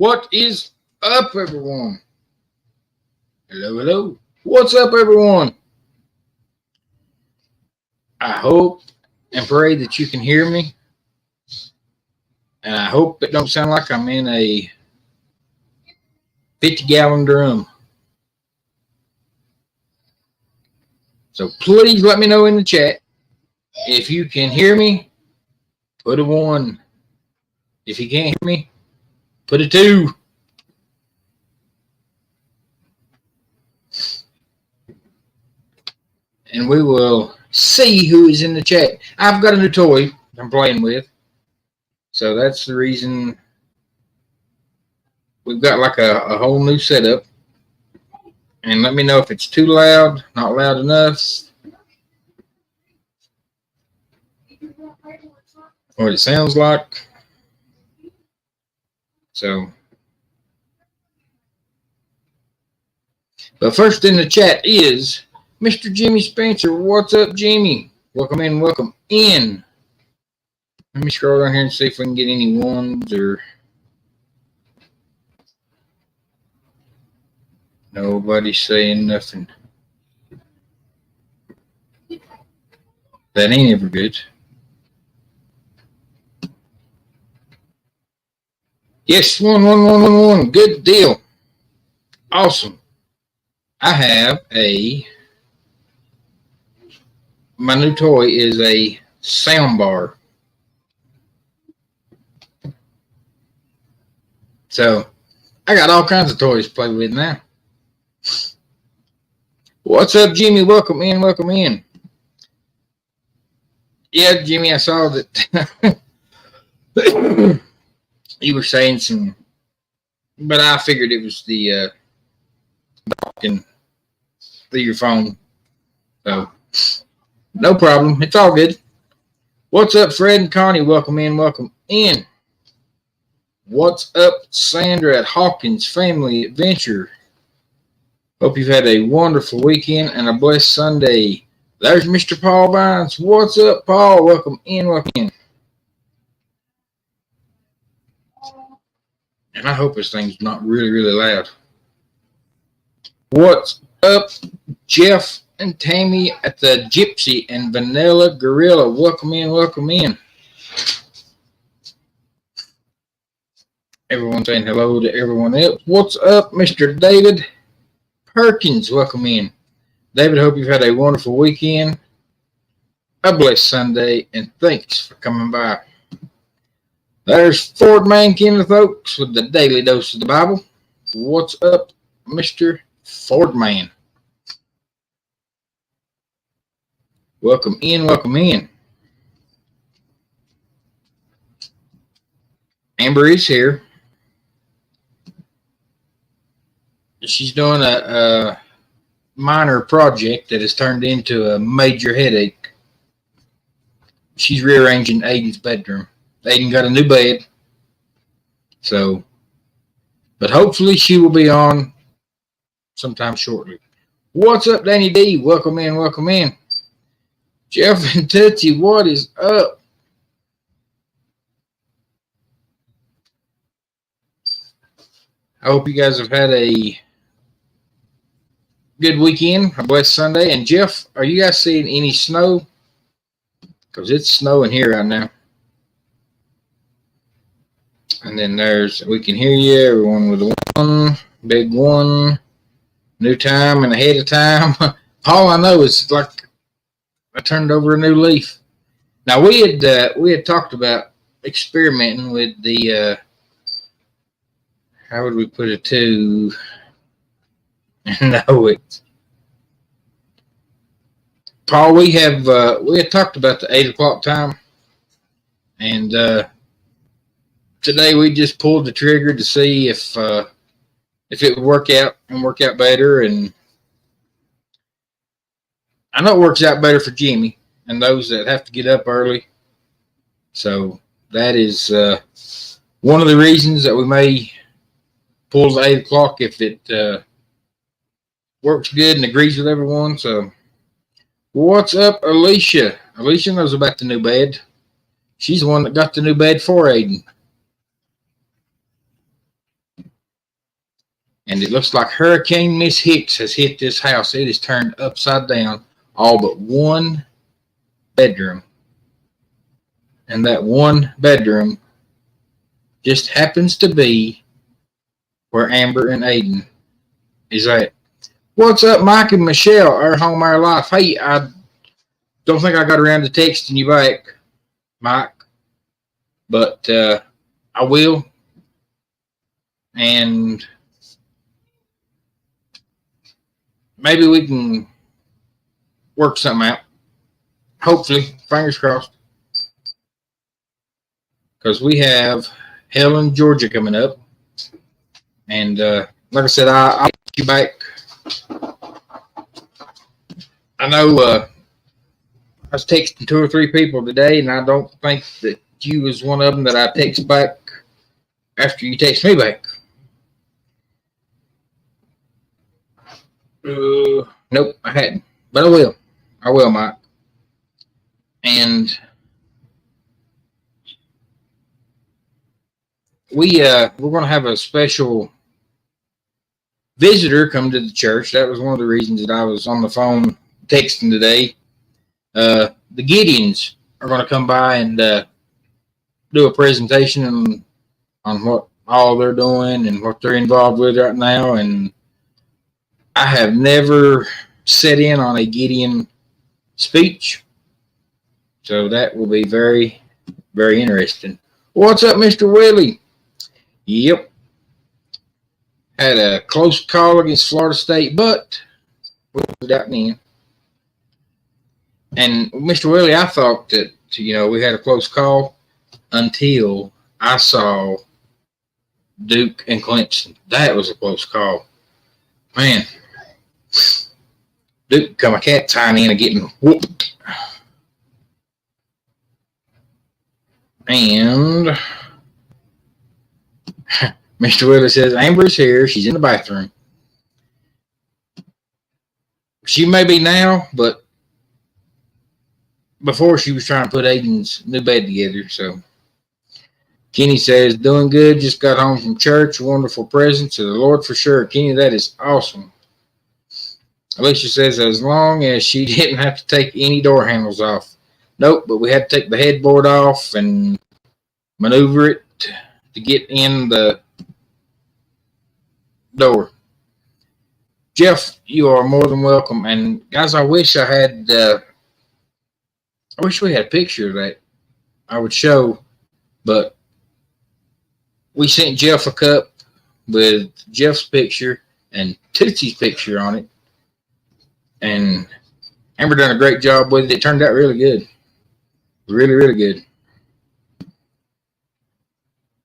What is up, everyone? Hello, hello. What's up, everyone? I hope and pray that you can hear me. And I hope it don't sound like I'm in a 50-gallon drum. So please let me know in the chat. If you can hear me, put a 1. If you can't hear me, put a 2. And we will see who is in the chat. I've got a new toy I'm playing with. So that's the reason we've got like a whole new setup. And let me know if it's too loud, not loud enough. What it sounds like. So, but first in the chat is Mr. Jimmy Spencer. What's up, Jimmy? Welcome in, welcome in. Let me scroll down here and see if we can get any ones or nobody's saying nothing. That ain't ever good. Yes, one. Good deal. Awesome. I have my new toy is a sound bar. So I got all kinds of toys to play with now. What's up, Jimmy? Welcome in, welcome in. Yeah, Jimmy, I saw that you were saying some, but I figured it was the talking through your phone. So no problem. It's all good. What's up, Fred and Connie? Welcome in, welcome in. What's up, Sandra at Hawkins Family Adventure? Hope you've had a wonderful weekend and a blessed Sunday. There's Mr. Paul Vines. What's up, Paul? Welcome in, welcome in. And I hope this thing's not really, really loud. What's up, Jeff and Tammy at the Gypsy and Vanilla Gorilla? Welcome in, welcome in. Everyone saying hello to everyone else. What's up, Mr. David Perkins? Welcome in. David, hope you've had a wonderful weekend, a blessed Sunday, and thanks for coming by. There's Ford Man Kenneth Oaks with the Daily Dose of the Bible. What's up, Mr. Ford Man? Welcome in, welcome in. Amber is here. She's doing a minor project that has turned into a major headache. She's rearranging Aiden's bedroom. Aiden got a new bed. So, but hopefully she will be on sometime shortly. What's up, Danny D? Welcome in, welcome in. Jeff and Tootsie, what is up? I hope you guys have had a good weekend, a blessed Sunday. And Jeff, are you guys seeing any snow? Because it's snowing here right now. And then we can hear you, everyone with a 1, big 1, new time and ahead of time. All I know is like I turned over a new leaf. Now we had talked about experimenting with the how would we put it to? No, it. Paul, we had talked about the 8 o'clock time, and today we just pulled the trigger to see if it would work out better. And I know it works out better for Jimmy and those that have to get up early. So that is one of the reasons that we may pull the 8 o'clock if it works good and agrees with everyone. So what's up, Alicia? Alicia knows about the new bed. She's the one that got the new bed for Aiden. And it looks like Hurricane Miss Hicks has hit this house. It is turned upside down, all but one bedroom. And that one bedroom just happens to be where Amber and Aiden is at. What's up, Mike and Michelle, our home, our life? Hey, I don't think I got around to texting you back, Mike, but I will. And maybe we can work something out. Hopefully, fingers crossed. Because we have Helen, Georgia coming up. And like I said, I'll get you back. I know I was texting 2 or 3 people today, and I don't think that you was one of them that I text back after you text me back. Nope, I hadn't. But I will. I will, Mike. And we're going to have a special visitor come to the church. That was one of the reasons that I was on the phone texting today. The Gideons are going to come by and do a presentation on what all they're doing and what they're involved with right now. And I have never sat in on a Gideon speech, so that will be very, very interesting. What's up, Mr. Willie? Yep. Had a close call against Florida State, but we got in. And Mr. Willie, I thought that, we had a close call until I saw Duke and Clemson. That was a close call. Man, Duke become a cat tying in and getting whooped. And Mr. Willie says, Amber's here. She's in the bathroom. She may be now, but before she was trying to put Aiden's new bed together. So Kenny says, doing good. Just got home from church. Wonderful presence of the Lord for sure. Kenny, that is awesome. Alicia says, as long as she didn't have to take any door handles off. Nope, but we had to take the headboard off and maneuver it to get in the door. Jeff, you are more than welcome. And guys, I wish we had a picture that I would show, but we sent Jeff a cup with Jeff's picture and Tootsie's picture on it. And Amber done a great job with it. It turned out really good. Really, really good.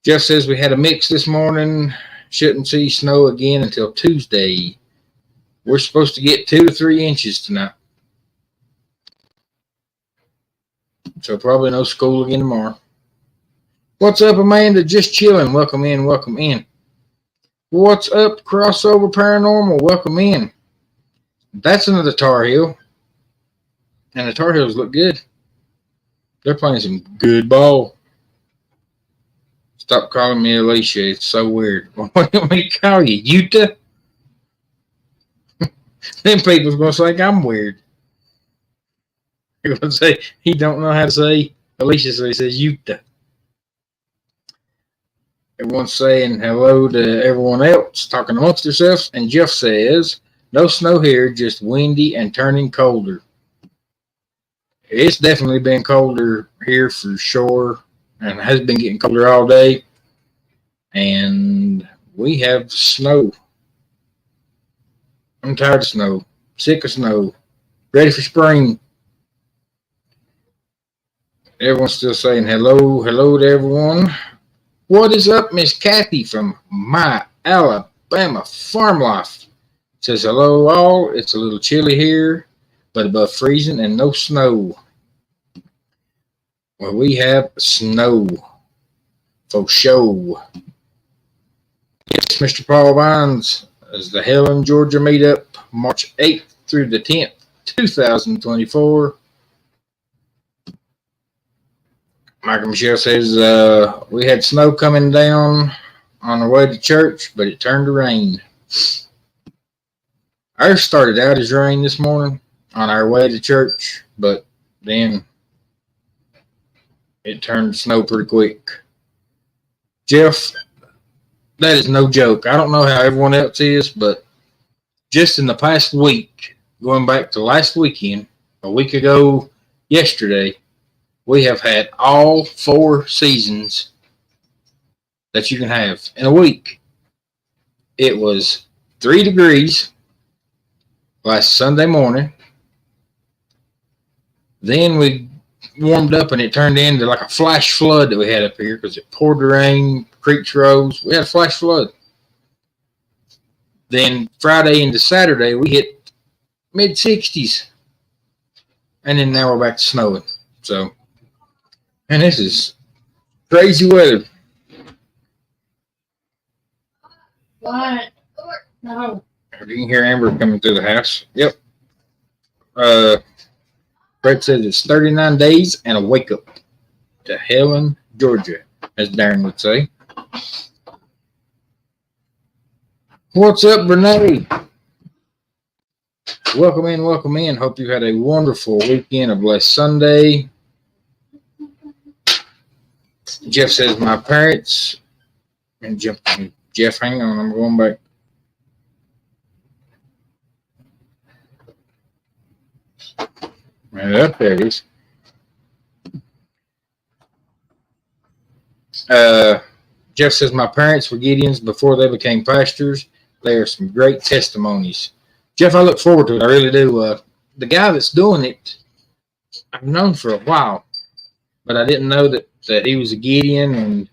Jeff says we had a mix this morning. Shouldn't see snow again until Tuesday. We're supposed to get 2 to 3 inches tonight. So probably no school again tomorrow. What's up, Amanda? Just chilling. Welcome in, welcome in. What's up, Crossover Paranormal? Welcome in. That's another Tar Heel. And the Tar Heels look good. They're playing some good ball. Stop calling me Alicia. It's so weird. What do we call you? Utah? Then people's going to think I'm weird. They're going to say he don't know how to say Alicia, so he says Utah. Everyone's saying hello to everyone else, talking amongst themselves. And Jeff says, no snow here, just windy and turning colder. It's definitely been colder here for sure, and has been getting colder all day. And we have snow. I'm tired of snow, sick of snow, ready for spring. Everyone's still saying hello to everyone. What is up, Miss Kathy from My Alabama Farm Life? Says hello all. It's a little chilly here, but above freezing and no snow. Well, we have snow for sure. Yes, Mr. Paul Vines is the Helen, Georgia meetup, March 8th through the 10th, 2024. Michael Michelle says, we had snow coming down on the way to church, but it turned to rain. Ours started out as rain this morning on our way to church, but then it turned to snow pretty quick. Jeff, that is no joke. I don't know how everyone else is, but just in the past week, going back to last weekend, a week ago yesterday, we have had all 4 seasons that you can have in a week. It was 3 degrees last Sunday morning. Then we warmed up and it turned into like a flash flood that we had up here because it poured the rain, creeks rose. We had a flash flood. Then Friday into Saturday, we hit mid 60s. And then now we're back to snowing. So, and this is crazy weather. What? No. You can hear Amber coming through the house. Yep. Fred says it's 39 days and a wake up to Helen, Georgia, as Darren would say. What's up, Renee? Welcome in, welcome in. Hope you had a wonderful weekend, a blessed Sunday. Jeff says my parents, and Jeff, hang on, I'm going back. There it is. Jeff says my parents were Gideons before they became pastors. They are some great testimonies. Jeff, I look forward to it. I really do. The guy that's doing it, I've known for a while, but I didn't know that he was a Gideon. And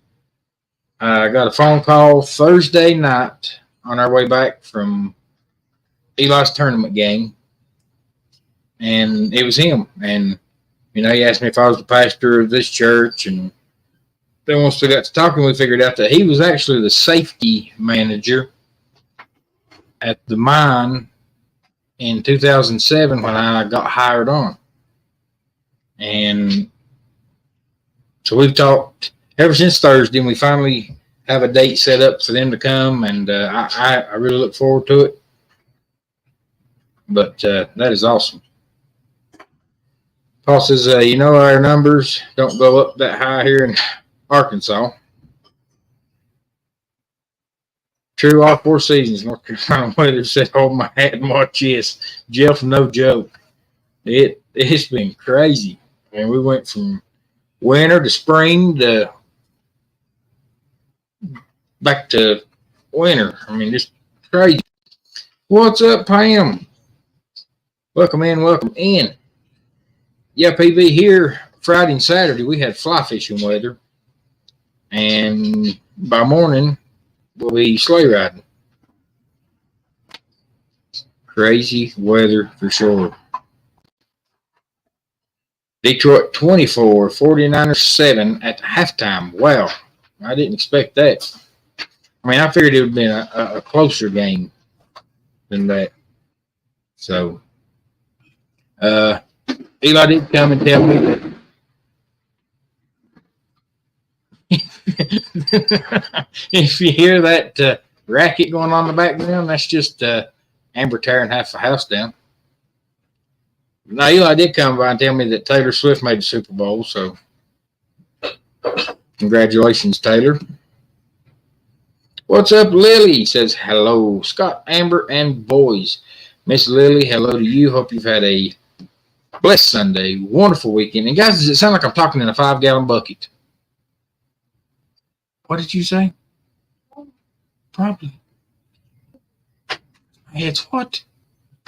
I got a phone call Thursday night on our way back from Eli's tournament game. And it was him. And, he asked me if I was the pastor of this church. And then once we got to talking, we figured out that he was actually the safety manager at the mine in 2007 when I got hired on. And so we've talked ever since Thursday, and we finally have a date set up for them to come. And I really look forward to it. But that is awesome. Paul says, our numbers don't go up that high here in Arkansas. True, all 4 seasons. North Carolina weather said, hold my hat and watch this. Jeff, no joke. It's been crazy. I mean, we went from winter to spring to back to winter. I mean, just crazy. What's up, Pam? Welcome in, welcome in. Yeah, PB, here Friday and Saturday we had fly fishing weather, and by morning we'll be sleigh riding. Crazy weather for sure. Detroit 24, 49ers 7 at halftime. Wow, I didn't expect that. I mean, I figured it would have been a closer game than that. So, Eli did come and tell me that if you hear that racket going on in the background, that's just Amber tearing half the house down. Now, Eli did come by and tell me that Taylor Swift made the Super Bowl, so congratulations, Taylor. What's up, Lily? Says hello, Scott, Amber, and boys. Miss Lily, hello to you. Hope you've had a blessed Sunday, wonderful weekend. And guys, does it sound like I'm talking in a 5-gallon bucket? What did you say? Probably. It's what?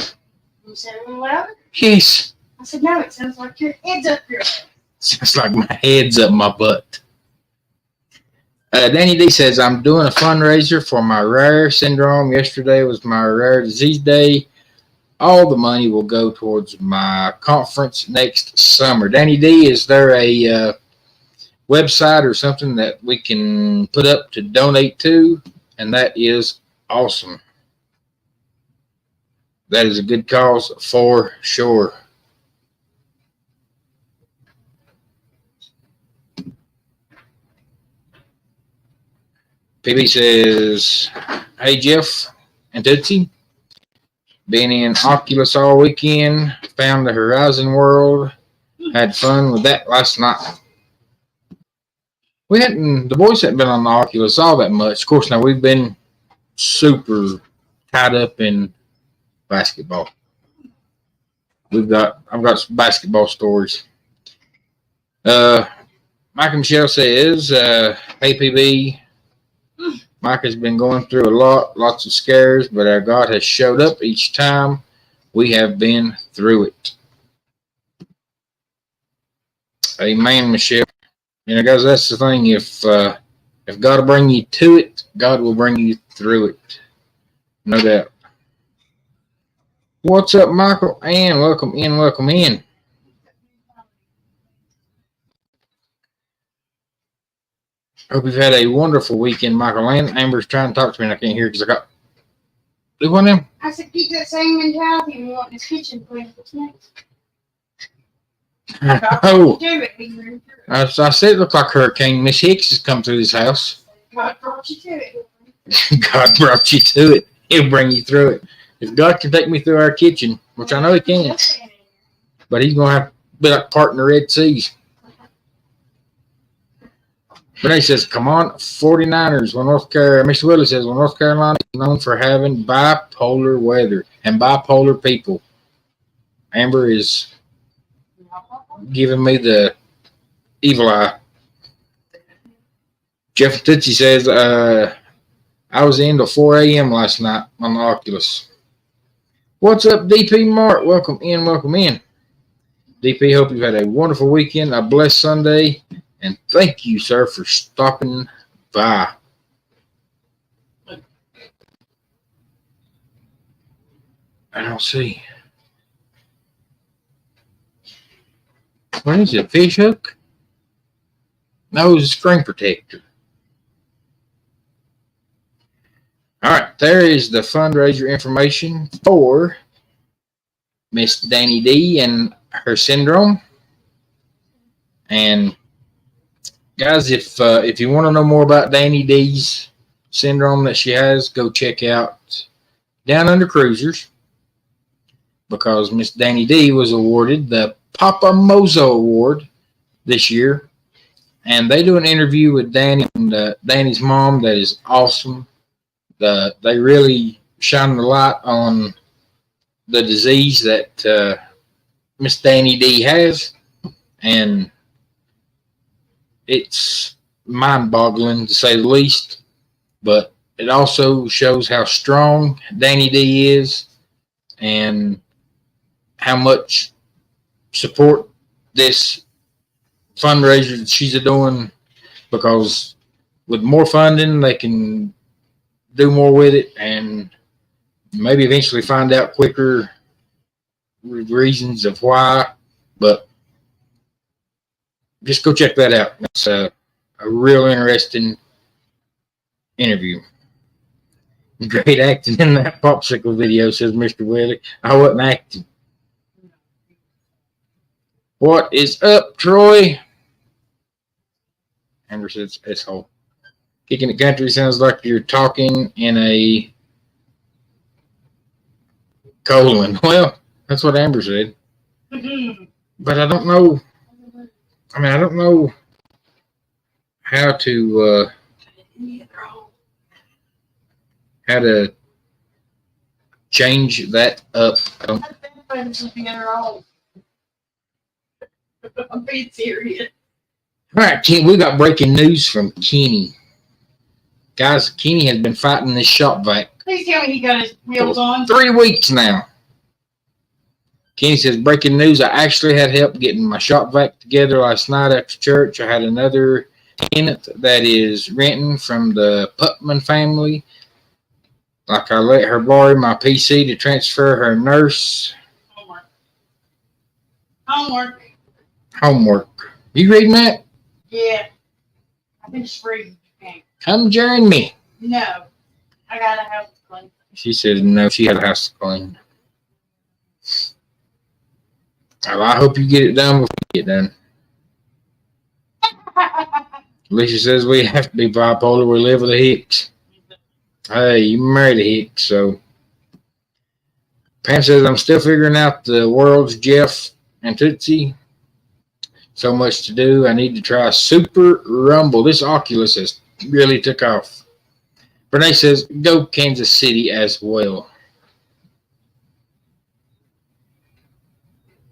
You said it louder? Yes. I said, no, it sounds like your head's up your butt. Sounds like my head's up my butt. Danny D says, I'm doing a fundraiser for my rare syndrome. Yesterday was my rare disease day. All the money will go towards my conference next summer. Danny D, is there a website or something that we can put up to donate to? And that is awesome. That is a good cause for sure. PB says, hey, Jeff, and Tootsie. Been in Oculus all weekend. Found the Horizon World. Had fun with that last night. The boys hadn't been on the Oculus all that much. Of course, now we've been super tied up in basketball. I've got some basketball stories. Mike and Michelle says, hey PB, Mike has been going through lots of scares, but our God has showed up each time we have been through it. Amen, Michelle. Guys, that's the thing. If God will bring you to it, God will bring you through it. No doubt. What's up, Michael? And welcome in, welcome in. Hope you've had a wonderful weekend, Michael. And Amber's trying to talk to me and I can't hear because I got... Do one of them? I said, keep that same mentality and we want this kitchen clean. What's next? Oh, I said it looked like Hurricane Miss Hicks has come through this house. God brought you to it. God brought you to it. He'll bring you through it. If God can take me through our kitchen, which I know He can, but He's going to have to be like part in the Red Seas. But he says, come on, 49ers. Mr. Willis says, North Carolina is known for having bipolar weather and bipolar people. Amber is giving me the evil eye. Jeff Tootsie says, I was in till 4 a.m. last night on the Oculus. What's up, DP Mart? Welcome in, welcome in. DP, hope you've had a wonderful weekend, a blessed Sunday, and thank you, sir, for stopping by. I don't see. What is it, a fish hook? No, it's a screen protector. All right, there is the fundraiser information for Miss Danny D and her syndrome. And guys, if you want to know more about Danny D's syndrome that she has, go check out Down Under Cruisers, because Miss Danny D was awarded the Papa Mozo Award this year. And they do an interview with Danny and Danny's mom that is awesome. They really shine the light on the disease that Miss Danny D has. And it's mind-boggling, to say the least. But it also shows how strong Danny D is and how much support this fundraiser that she's doing, because with more funding they can do more with it and maybe eventually find out quicker reasons of why. But just go check that out. It's a real interesting interview. Great acting in that popsicle video, says Mr. Willie. I wasn't acting. What is up, Troy? Amber says, asshole. Kicking the country sounds like you're talking in a colon. Well, that's what Amber said. But I don't know. I mean, I don't know how to change that up. I'm being serious. All right, Ken, we got breaking news from Kenny. Guys, Kenny has been fighting this shop vac. Please tell me he got his wheels on. 3 weeks now. Kenny says, breaking news, I actually had help getting my shop vac together last night after church. I had another tenant that is renting from the Putman family. Like, I let her borrow my PC to transfer her nurse. Homework. You reading that? Yeah. I've been just reading. Come join me. No. I got a house to clean. She said no, she had a house to clean. Well, I hope you get it done before you get done. Alicia says we have to be bipolar. We live with the Hicks. Hey, you married a hick, so. Pam says, I'm still figuring out the world's Jeff and Tootsie. So much to do. I need to try Super Rumble. This Oculus has really took off. Renee says, go Kansas City as well.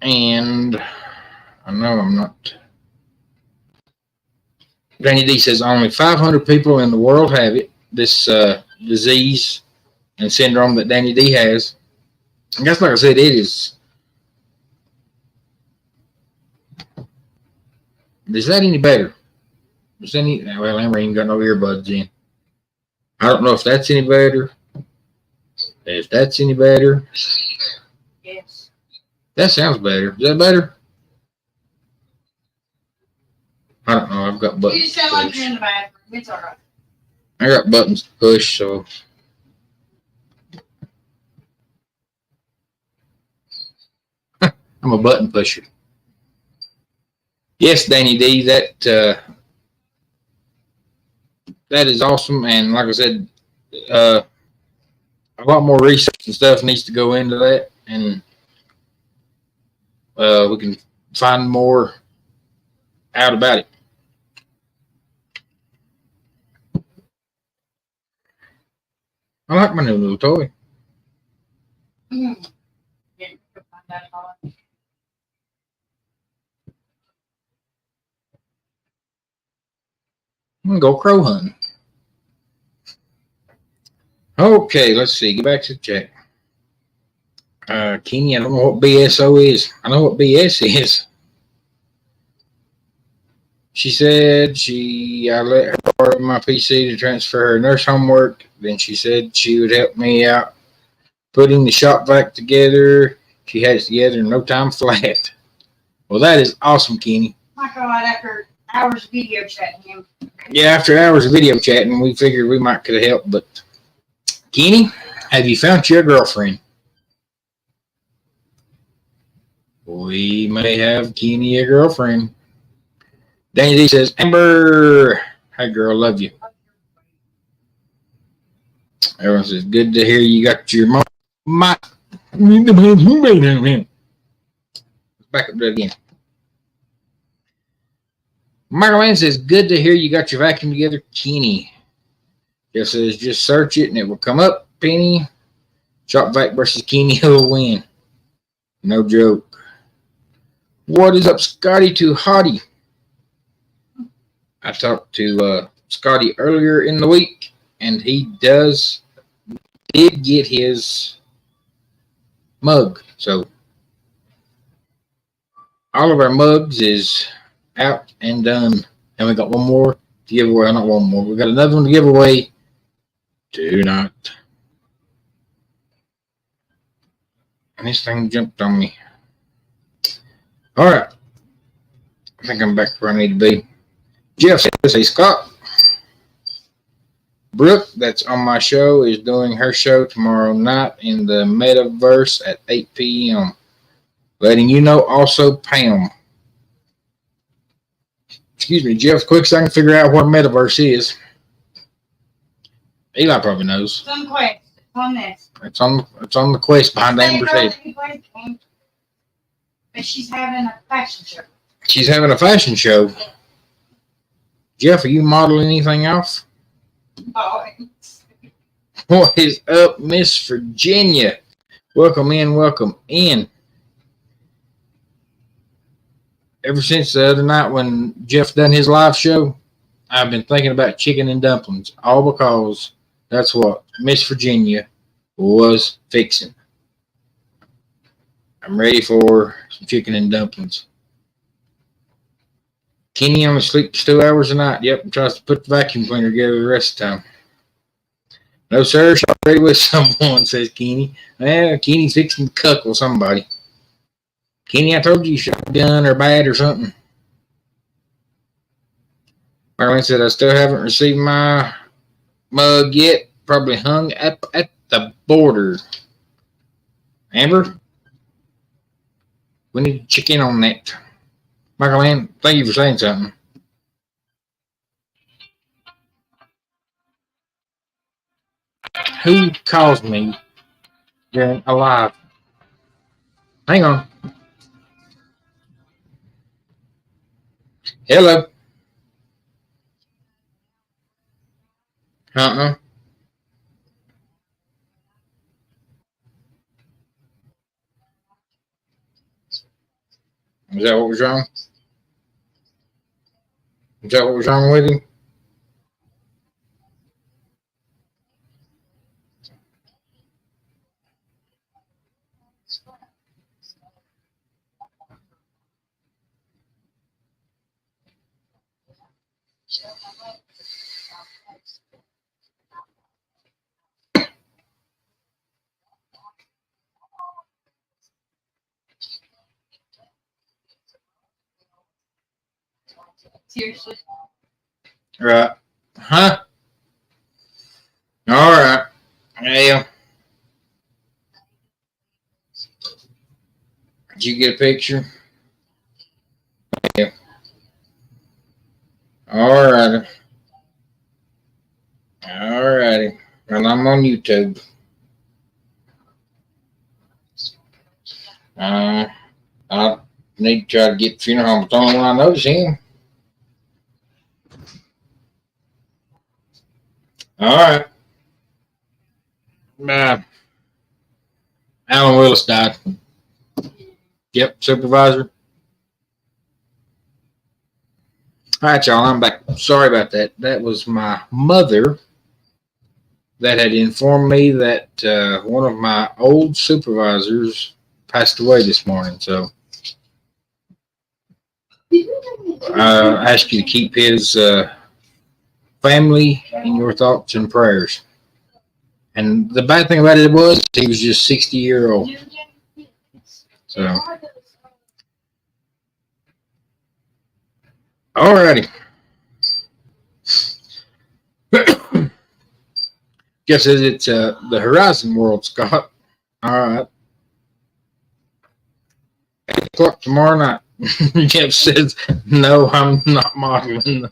And I know I'm not. Danny D says, only 500 people in the world have it. This disease and syndrome that Danny D has. I guess, like I said, it is. Is that any better? Is any? Well, Amber ain't got no earbuds in. I don't know if that's any better. If that's any better. Yes. That sounds better. Is that better? I don't know. I've got You buttons just to sound like push. you're in the bathroom. It's alright. I got buttons to push, so. I'm a button pusher. Yes, Danny D, that is awesome. And like I said, a lot more research and stuff needs to go into that, and we can find more out about it. I like my new little toy. Mm-hmm. Yeah, you can find that all. I'm gonna go crow hunting. Okay, let's see. Get back to the chat. Kenny, I don't know what BSO is. I know what BS is. She said I let her borrow my PC to transfer her nurse homework. Then she said she would help me out putting the shop vac together. She had it together in no time flat. Well, that is awesome, Kenny. My God, after hours of video chatting him. Yeah, after hours of video chatting, we figured we might could have helped. But Kenny, have you found your girlfriend? We may have Kenny a girlfriend. Danny D says, Amber, hey girl, love you. Everyone says, good to hear you got your mom. Back up that again. Michael Ann says, good to hear you got your vacuum together, Kenny. Jeff says, just search it and it will come up, Penny. Shop vac versus Kenny will win. No joke. What is up, Scotty to Hottie? I talked to Scotty earlier in the week, and he did get his mug. So all of our mugs is out and done. And we got one more to give away. Not one more. We got another one to give away. Do not. And this thing jumped on me. All right. I think I'm back where I need to be. Jeff says, hey, Scott. Brooke, that's on my show, is doing her show tomorrow night in the Metaverse at 8 p.m. Letting you know also, Pam. Excuse me, Jeff, quick so I can figure out what Metaverse is. Eli probably knows. It's on Quest. It's on this. It's on the quest behind Amber's head. But she's having a fashion show. She's having a fashion show. Jeff, are you modeling anything off? Oh, What is up, Miss Virginia? Welcome in, welcome in. Ever since the other night when Jeff done his live show, I've been thinking about chicken and dumplings, all because that's what Miss Virginia was fixing. I'm ready for some chicken and dumplings. Kenny only sleeps 2 hours a night. Yep, and tries to put the vacuum cleaner together the rest of the time. No, sir, she's already with someone, says Kenny. Well, Kenny's fixing to cuckle somebody. Kenny, I told you should have done or bad or something. Marlene said, I still haven't received my mug yet. Probably hung up at the border. Amber, we need to check in on that. Michael Ann, thank you for saying something. Who calls me during a live? Hang on. Hello. Uh-uh. Is that what was wrong? Is that what was wrong with him? Seriously. Right. Huh? All right. Yeah. Did you get a picture? Yeah. All righty. All righty. Well, I'm on YouTube. I need to try to get funeral home. It's the only one I notice him. All right. Alan Willis died. Yep, supervisor. All right, y'all. I'm back. Sorry about that. That was my mother that had informed me that one of my old supervisors passed away this morning. So I ask you to keep his family in your thoughts and prayers. And the bad thing about it was he was just 60-year old. So, alrighty. Jeff says it's the Horizon World, Scott. All right. 8 o'clock tomorrow night. Jeff says, no, I'm not modeling.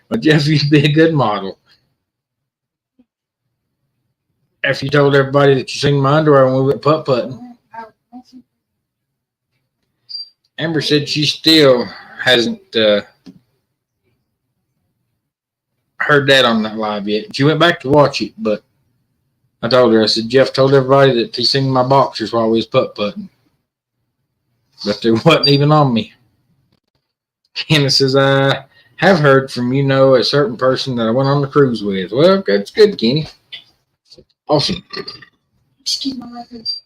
But Jeff, you'd be a good model. After you told everybody that you seen my underwear when we went putt-putting. Amber said she still hasn't heard that on that live yet. She went back to watch it, but I told her, I said, Jeff told everybody that he seen my boxers while we was putt-putting. But they wasn't even on me. Kenna says, I have heard from, a certain person that I went on the cruise with. Well, that's good, Kenny. Awesome. Excuse my language.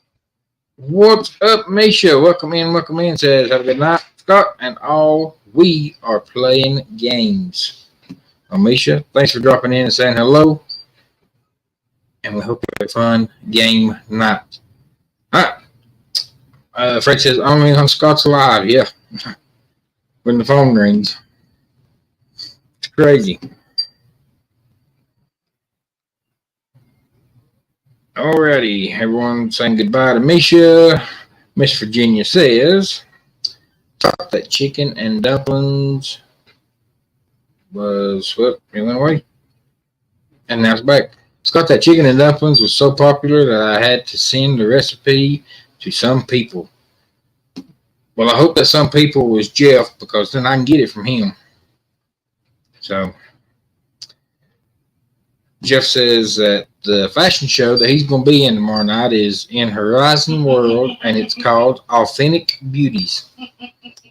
What's up, Misha? Welcome in. Says, have a good night, Scott, and all. We are playing games. Well, Misha, thanks for dropping in and saying hello. And we hope you have a fun game night. All right. Fred says, only on Scott's Live. Yeah. When the phone rings. It's crazy. Alrighty, everyone saying goodbye to Misha. Miss Virginia says, "Talk that chicken and dumplings was what? It went away, and now it's back. Scott, that chicken and dumplings was so popular that I had to send the recipe to some people. Well, I hope that some people was Jeff, because then I can get it from him." So Jeff says that the fashion show that he's going to be in tomorrow night is in Horizon World, and it's called Authentic Beauties.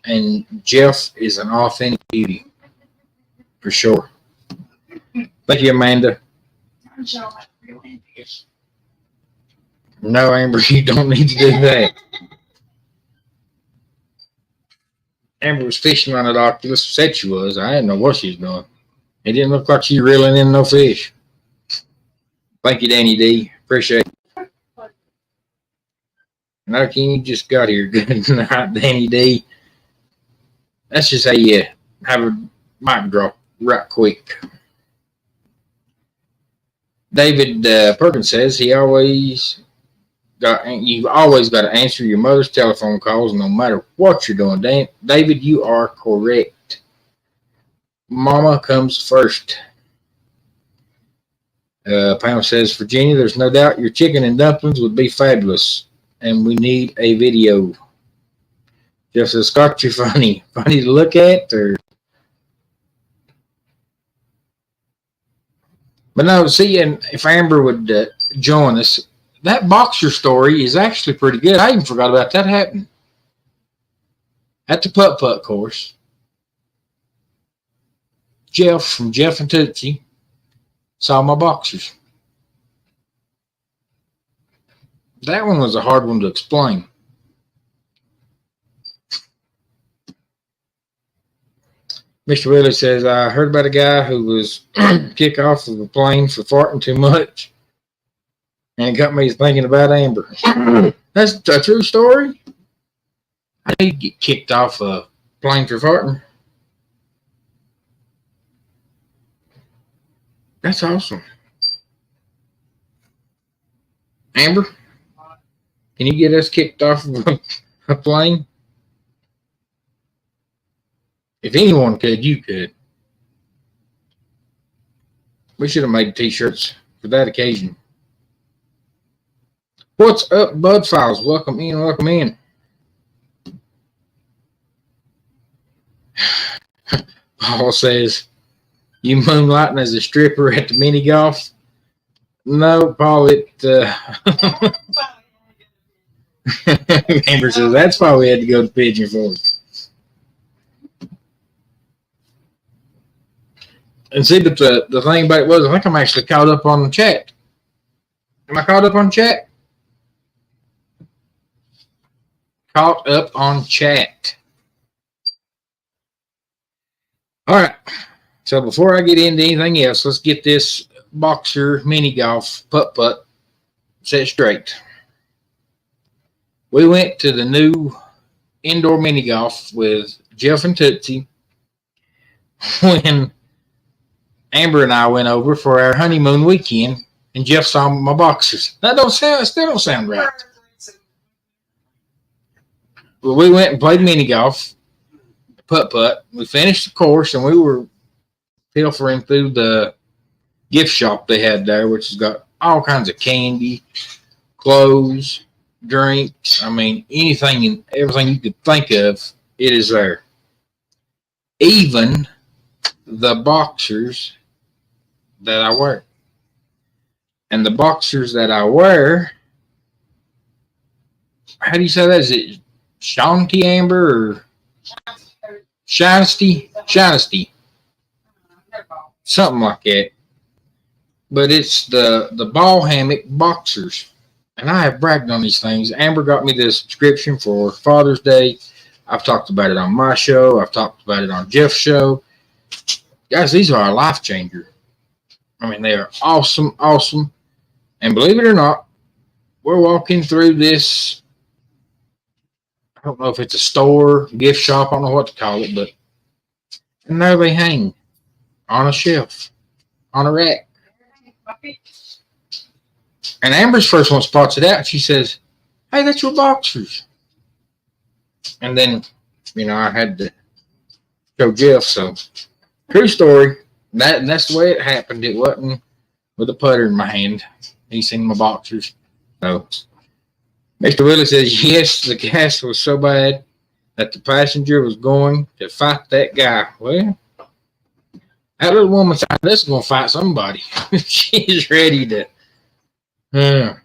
And Jeff is an authentic beauty, for sure. Thank you, Amanda. No, Amber, you don't need to do that. Amber was fishing on the Oculus. Said she was. I didn't know what she was doing. It didn't look like she was reeling in no fish. Thank you, Danny D. Appreciate it. No, Kenny just got here. Good night, Danny D. That's just how you have a mic drop right quick. David Perkins says you've always got to answer your mother's telephone calls no matter what you're doing. David, you are correct. Mama comes first. Pam says, Virginia, there's no doubt your chicken and dumplings would be fabulous, and we need a video. Jeff says, Scott, you funny. Funny to look at, or... But no, see, and if Amber would join us, that boxer story is actually pretty good. I even forgot about that happening. At the putt-putt course, Jeff from Jeff and Tootsie saw my boxers. That one was a hard one to explain. Mr. Willie says, I heard about a guy who was kicked off of a plane for farting too much. And it got me thinking about Amber. That's a true story. I did get kicked off a plane for farting. That's awesome. Amber, can you get us kicked off of a plane? If anyone could, you could. We should have made t-shirts for that occasion. What's up, Bud Files? Welcome in, welcome in. Paul says, you moonlighting as a stripper at the mini golf? No, Paul, Amber says, that's why we had to go to Pigeon Forge. And see, but the thing about it was, I think I'm actually caught up on the chat. Am I caught up on chat? Caught up on chat. All right. So before I get into anything else, let's get this boxer mini golf putt-putt set straight. We went to the new indoor mini golf with Jeff and Tootsie when Amber and I went over for our honeymoon weekend, and Jeff saw my boxers. That still don't sound right. Well, we went and played mini golf, putt-putt. We finished the course, and we were pilfering through the gift shop they had there, which has got all kinds of candy, clothes, drinks. I mean, anything and everything you could think of, it is there. Even the boxers that I wear. And the boxers that I wear, how do you say that? Is it Shanty Amber or Shinesty? Shinesty. Something like that. But it's the ball hammock boxers. And I have bragged on these things. Amber got me the subscription for Father's Day. I've talked about it on my show. I've talked about it on Jeff's show. Guys, these are a life changer. I mean, they are awesome, awesome. And believe it or not, we're walking through this, I don't know if it's a store, gift shop, I don't know what to call it, but and there they hang on a shelf, on a rack. And Amber's first one spots it out. She says, hey, that's your boxers. And then, I had to show Jeff. So, true story. That's the way it happened. It wasn't with a putter in my hand. He seen my boxers. So, Mr. Willie says, yes, the gas was so bad that the passenger was going to fight that guy. Well, that little woman thought this was going to fight somebody. She's ready to. I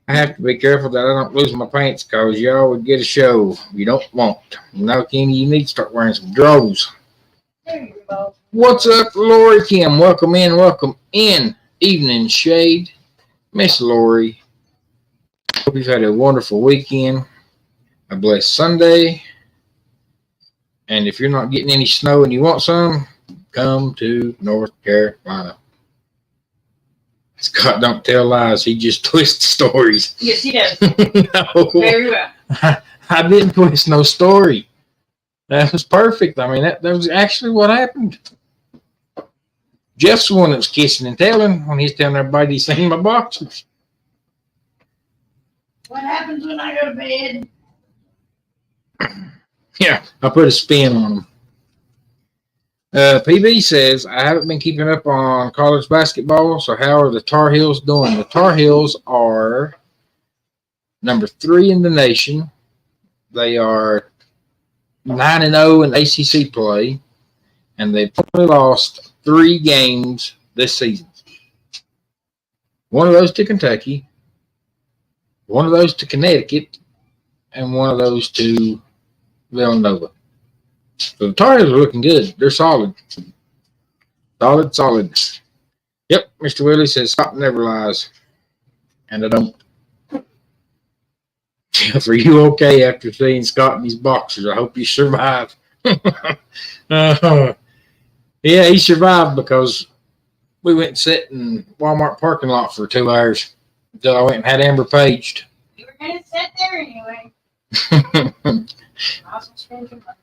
have to be careful that I don't lose my pants because y'all would get a show you don't want. No, Kenny, you need to start wearing some drawers. What's up, Lori Kim? Welcome in. Evening Shade. Miss Lori. Hope you've had a wonderful weekend. A blessed Sunday. And if you're not getting any snow and you want some, come to North Carolina. Scott don't tell lies. He just twists stories. Yes, he does. No. Very well. I didn't twist no story. That was perfect. I mean, that was actually what happened. Jeff's the one that was kissing and telling when he's telling everybody he's seen my boxers. What happens when I go to bed? Yeah, I put a spin on them. PB says, I haven't been keeping up on college basketball, so how are the Tar Heels doing? The Tar Heels are number 3 in the nation. They are 9-0 in ACC play, and they've only lost 3 games this season. One of those to Kentucky, one of those to Connecticut, and one of those to Villanova. So the Tar Heels are looking good. They're solid. Solid. Yep, Mr. Willie says Scott never lies. And I don't. Jeff, are you okay after seeing Scott in these boxers? I hope you survive. Yeah, he survived because we went and sat in Walmart parking lot for 2 hours until I went and had Amber paged. You were going to sit there anyway. Also spend your money.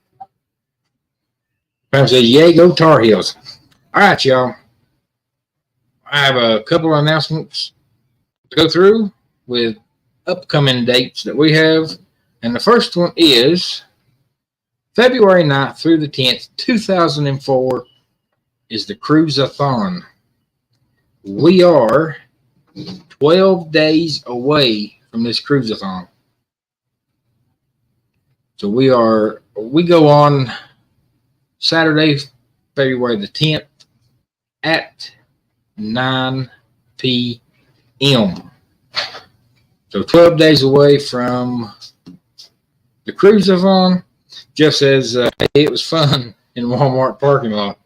Pam says, yay, go Tar Heels. All right, y'all. I have a couple of announcements to go through with upcoming dates that we have. And the first one is February 9th through the 10th, 2004 is the Cruise-a-thon. We are 12 days away from this Cruise-a-thon. So we go on Saturday, February the 10th at 9 p.m. So 12 days away from the Cruise-a-thon. Jeff says, hey, it was fun in Walmart parking lot.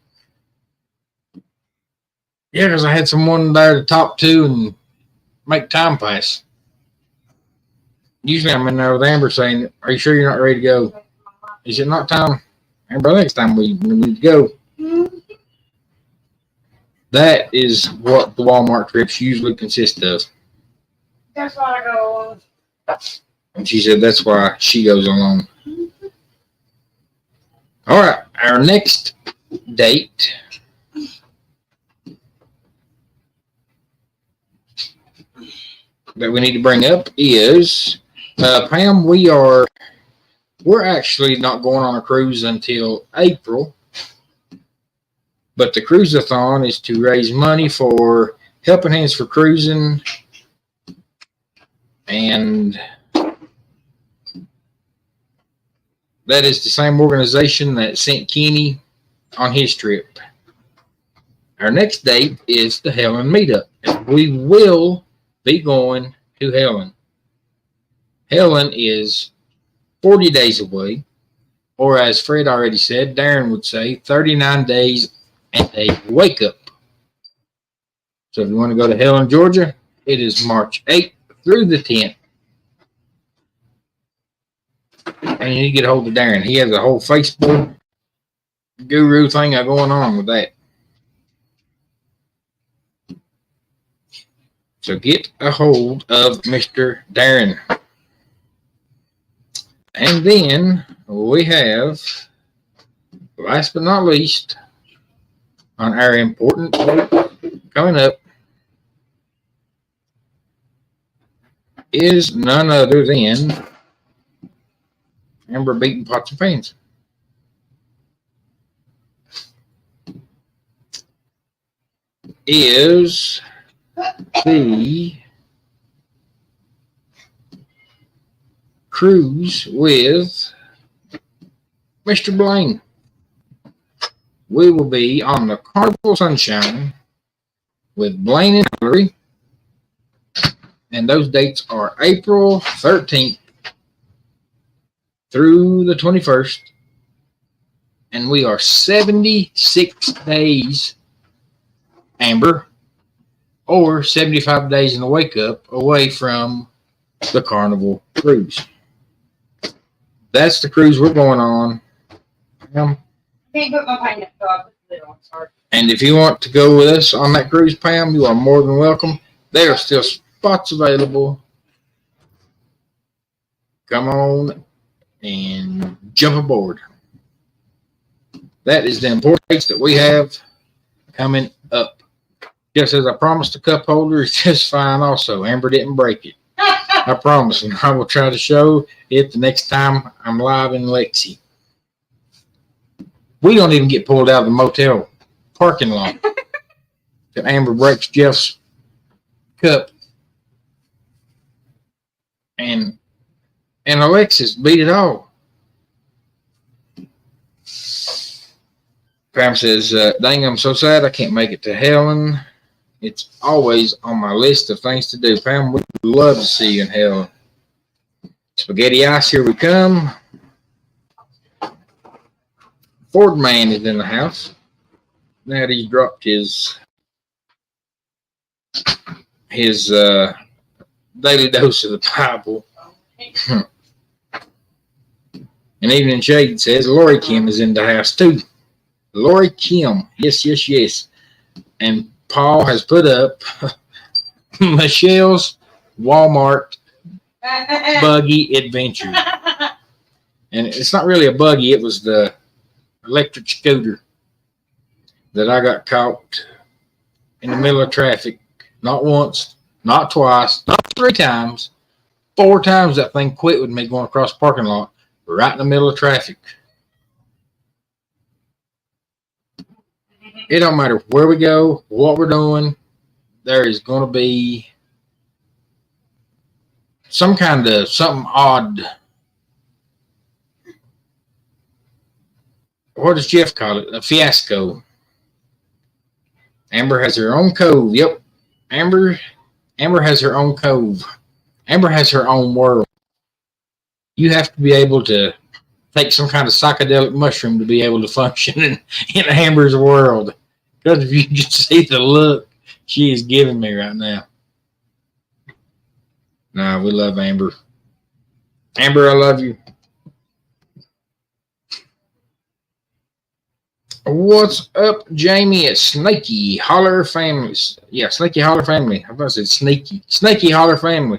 Yeah, because I had someone there to talk to and make time pass. Usually I'm in there with Amber saying, are you sure you're not ready to go? Is it not time? Amber, next time we need to go. That is what the Walmart trips usually consist of. That's why I go alone. And she said that's why she goes alone. All right, our next date that we need to bring up is Pam. We're actually not going on a cruise until April, but the Cruise-a-thon is to raise money for Helping Hands for Cruising, and that is the same organization that sent Kenny on his trip. Our next date is the Helen meetup. We will be going to Helen. Helen is 40 days away, or as Fred already said, Darren would say 39 days and a wake up. So if you want to go to Helen, Georgia, it is March 8th through the 10th. And you need to get a hold of Darren. He has a whole Facebook guru thing going on with that. So get a hold of Mr. Darren. And then we have, last but not least, on our important date coming up is none other than Amber beating pots and pans. Is the cruise with Mr. Blaine. We will be on the Carnival Sunshine with Blaine and Hillary, and those dates are April 13th through the 21st, and we are 76 days, Amber, or 75 days in the wake up away from the Carnival cruise. That's the cruise we're going on. Can't put my pineapple on the lid on, sorry. And if you want to go with us on that cruise, Pam, you are more than welcome. There are still spots available. Come on and jump aboard. That is the important dates that we have coming up. Just as I promised the cup holder, it's just fine also. Amber didn't break it. I promise, and I will try to show it the next time I'm live in Lexi. We don't even get pulled out of the motel parking lot. Till Amber breaks Jeff's cup. And Alexis beat it all. Pam says, dang, I'm so sad I can't make it to Helen. It's always on my list of things to do. Pam, we'd love to see you in Helen. Spaghetti ice, here we come. Ford man is in the house. Now that he's dropped his daily dose of the Bible. And Evening Shade says Lori Kim is in the house too. Lori Kim, yes. And Paul has put up Michelle's Walmart buggy adventure. And it's not really a buggy, it was the electric scooter that I got caught in the middle of traffic. Not once, not twice, not 3 times. 4 times that thing quit with me going across the parking lot right in the middle of traffic. It don't matter where we go, what we're doing, there is going to be something odd. What does Jeff call it? A fiasco. Amber has her own cove. Yep. Amber has her own cove. Amber has her own world. You have to be able to take some kind of psychedelic mushroom to be able to function in Amber's world. Because if you can see the look she is giving me right now. Nah, we love Amber. Amber, I love you. What's up, Jamie? It's Snaky Holler Family. Yeah, Snaky Holler Family. I thought I said Sneaky. Snaky Holler Family.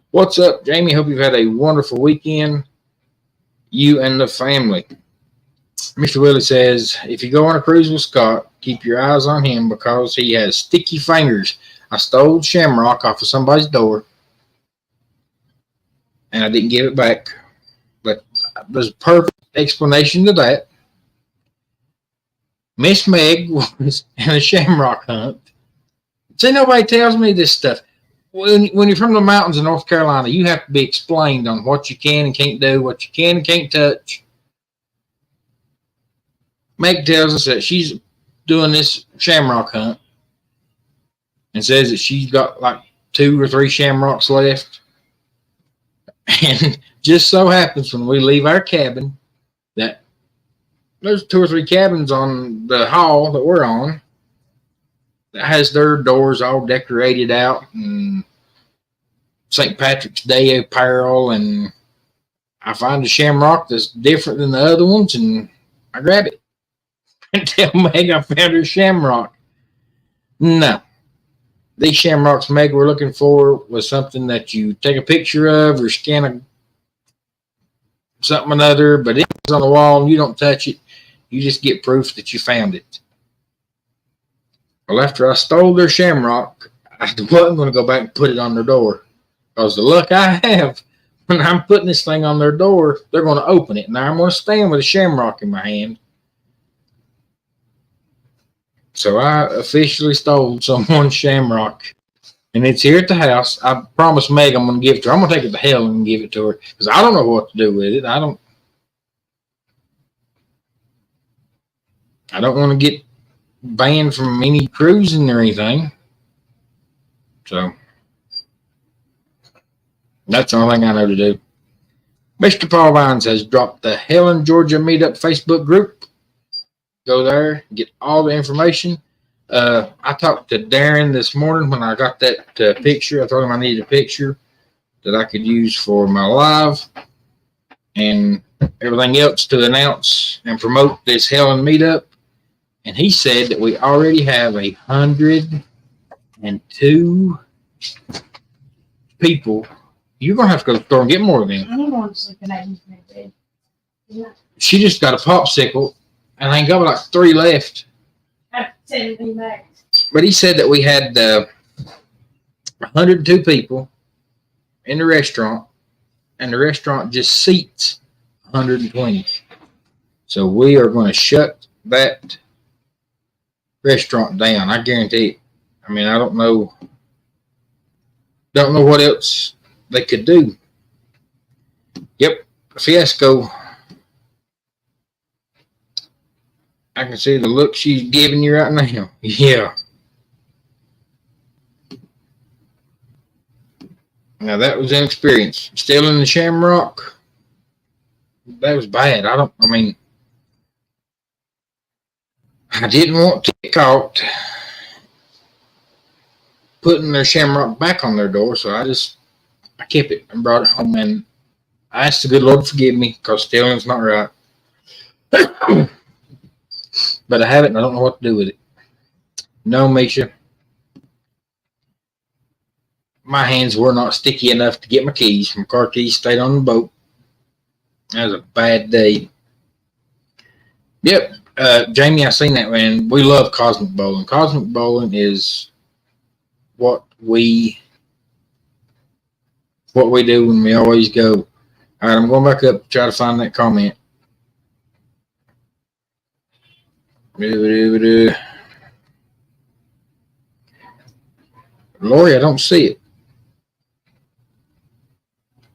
What's up, Jamie? Hope you've had a wonderful weekend. You and the family. Mr. Willie says, if you go on a cruise with Scott, keep your eyes on him because he has sticky fingers. I stole Shamrock off of somebody's door, and I didn't give it back. But there's a perfect explanation to that. Miss Meg was in a Shamrock hunt. See, nobody tells me this stuff. When you're from the mountains of North Carolina, you have to be explained on what you can and can't do, what you can and can't touch. Meg tells us that she's doing this Shamrock hunt and says that she's got like 2 or 3 Shamrocks left. And just so happens when we leave our cabin that there's 2 or 3 cabins on the hall that we're on that has their doors all decorated out and St. Patrick's Day apparel, and I find a Shamrock that's different than the other ones and I grab it and tell Meg I found her Shamrock. No. These Shamrocks Meg were looking for was something that you take a picture of or scan something or another, but it's on the wall and you don't touch it. You just get proof that you found it. Well, after I stole their Shamrock, I wasn't going to go back and put it on their door. Because the luck I have, when I'm putting this thing on their door, they're going to open it. Now I'm going to stand with a Shamrock in my hand. So I officially stole someone's Shamrock. And it's here at the house. I promised Meg I'm going to give it to her. I'm going to take it to Helen and give it to her. Because I don't know what to do with it. I don't want to get banned from any cruising or anything. So that's the only thing I know to do. Mr. Paul Vines has dropped the Helen, Georgia Meetup Facebook group. Go there, get all the information. I talked to Darren this morning when I got that picture. I told him I needed a picture that I could use for my live and everything else to announce and promote this Helen Meetup. And he said that we already have 102 people. You're going to have to go to the store and get more of them. I'm going to sleep in that bed. Yeah. She just got a popsicle, and I ain't got like 3 left. I have to send me back. But he said that we had 102 people in the restaurant, and the restaurant just seats 120. So we are going to shut that restaurant down. I guarantee it. I mean, I don't know what else they could do. Yep, fiasco. I can see the look she's giving you right now. Yeah. Now that was an experience. Stealing the Shamrock. That was bad. I didn't want to get caught putting their Shamrock back on their door, so I kept it and brought it home, and I asked the good Lord to forgive me because stealing's not right. But I have it and I don't know what to do with it. No, Misha. My hands were not sticky enough to get my keys. My car keys stayed on the boat. That was a bad day. Yep. Jamie, I seen that, man. We love Cosmic Bowling. Cosmic Bowling is what we do when we always go. All right, I'm going back up to try to find that comment. Lori, I don't see it.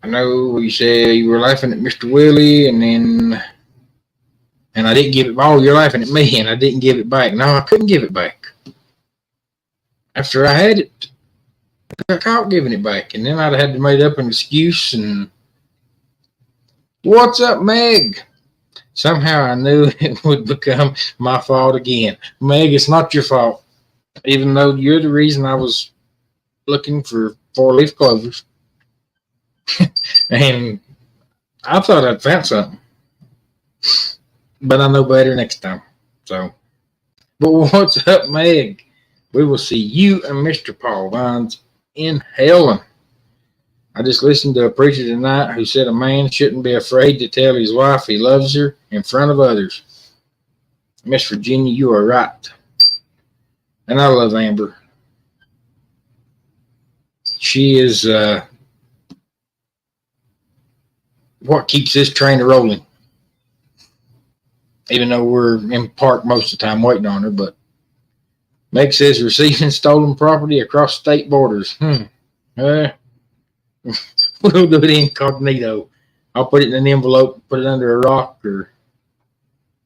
I know you said you were laughing at Mr. Willie, and I didn't give it. Oh, you're laughing at me, and I didn't give it back. No, I couldn't give it back. After I had it, I got caught giving it back, and then I'd had to make up an excuse. And what's up, Meg? Somehow I knew it would become my fault again. Meg, it's not your fault, even though you're the reason I was looking for 4-leaf clovers. And I thought I'd found something, but I know better next time. So, but what's up, Meg? We will see you and Mr. Paul Vines in Helen. I just listened to a preacher tonight who said a man shouldn't be afraid to tell his wife he loves her in front of others. Miss Virginia, you are right. And I love Amber. She is what keeps this train rolling. Even though we're in park most of the time waiting on her, but Meg says receiving stolen property across state borders. We'll do it incognito. I'll put it in an envelope, put it under a rock, or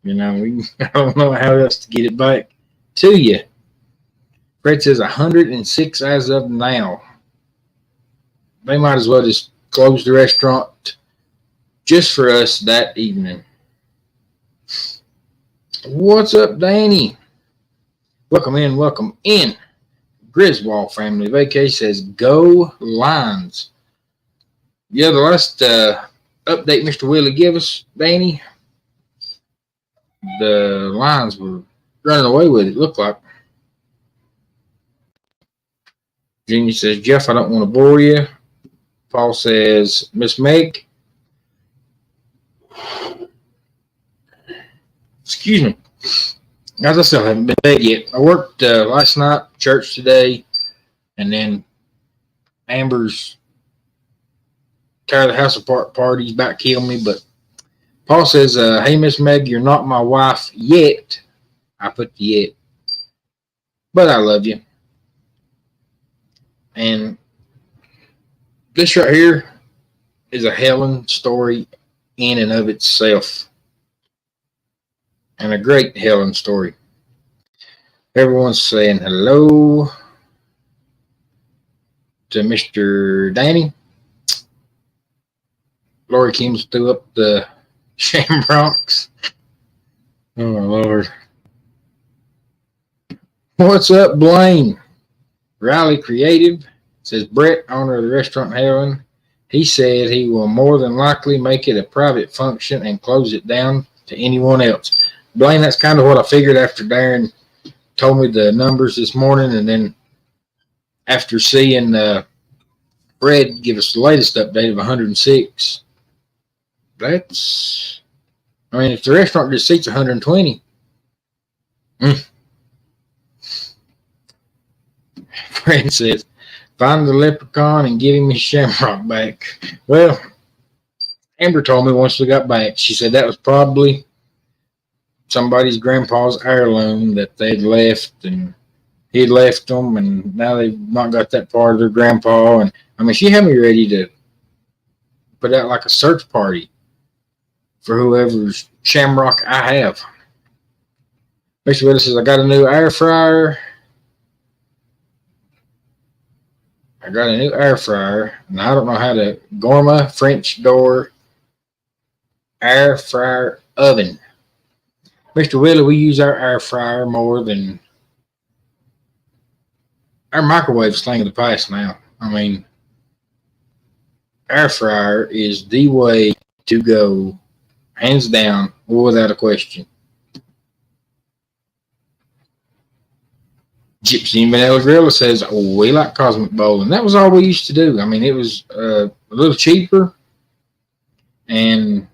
I don't know how else to get it back to you. Fred says 106 as of now. They might as well just close the restaurant just for us that evening. What's up, Danny? Welcome in. Griswold family vacay says go Lions. Yeah, the last update Mr. Willie gave us, Danny, the Lions were running away with it, looked like. Virginia says, Jeff, I don't want to bore you. Paul says, Miss Meg. Excuse me. As I still haven't been bed yet. I worked last night, church today, and then Amber's tear the house apart party's about to kill me. But Paul says, hey, Miss Meg, you're not my wife yet. I put the yet. But I love you. And this right here is a Helen story in and of itself. And a great Helen story. Everyone's saying hello to Mr. Danny. Lori Kim's threw up the Shamrocks. Oh, my Lord. What's up, Blaine? Riley Creative says, Brett, owner of the restaurant Helen, he said he will more than likely make it a private function and close it down to anyone else. Blaine, that's kind of what I figured after Darren told me the numbers this morning, and then after seeing Fred give us the latest update of 106, that's, I mean, if the restaurant just seats 120, Fred says, find the leprechaun and give him his Shamrock back. Well, Amber told me once we got back, she said that was probably somebody's grandpa's heirloom that they'd left, and he'd left them, and now they've not got that part of their grandpa. And I mean, she had me ready to put out like a search party for whoever's shamrock I have. Mr. Willis says, I got a new air fryer. And I don't know how to Gorma French door air fryer oven. Mr. Willie, we use our air fryer more than our microwave's thing of the past now. I mean, air fryer is the way to go, hands down, without a question. Gypsy and Vanilla Gorilla says, we like Cosmic Bowling. That was all we used to do. I mean, it was a little cheaper, and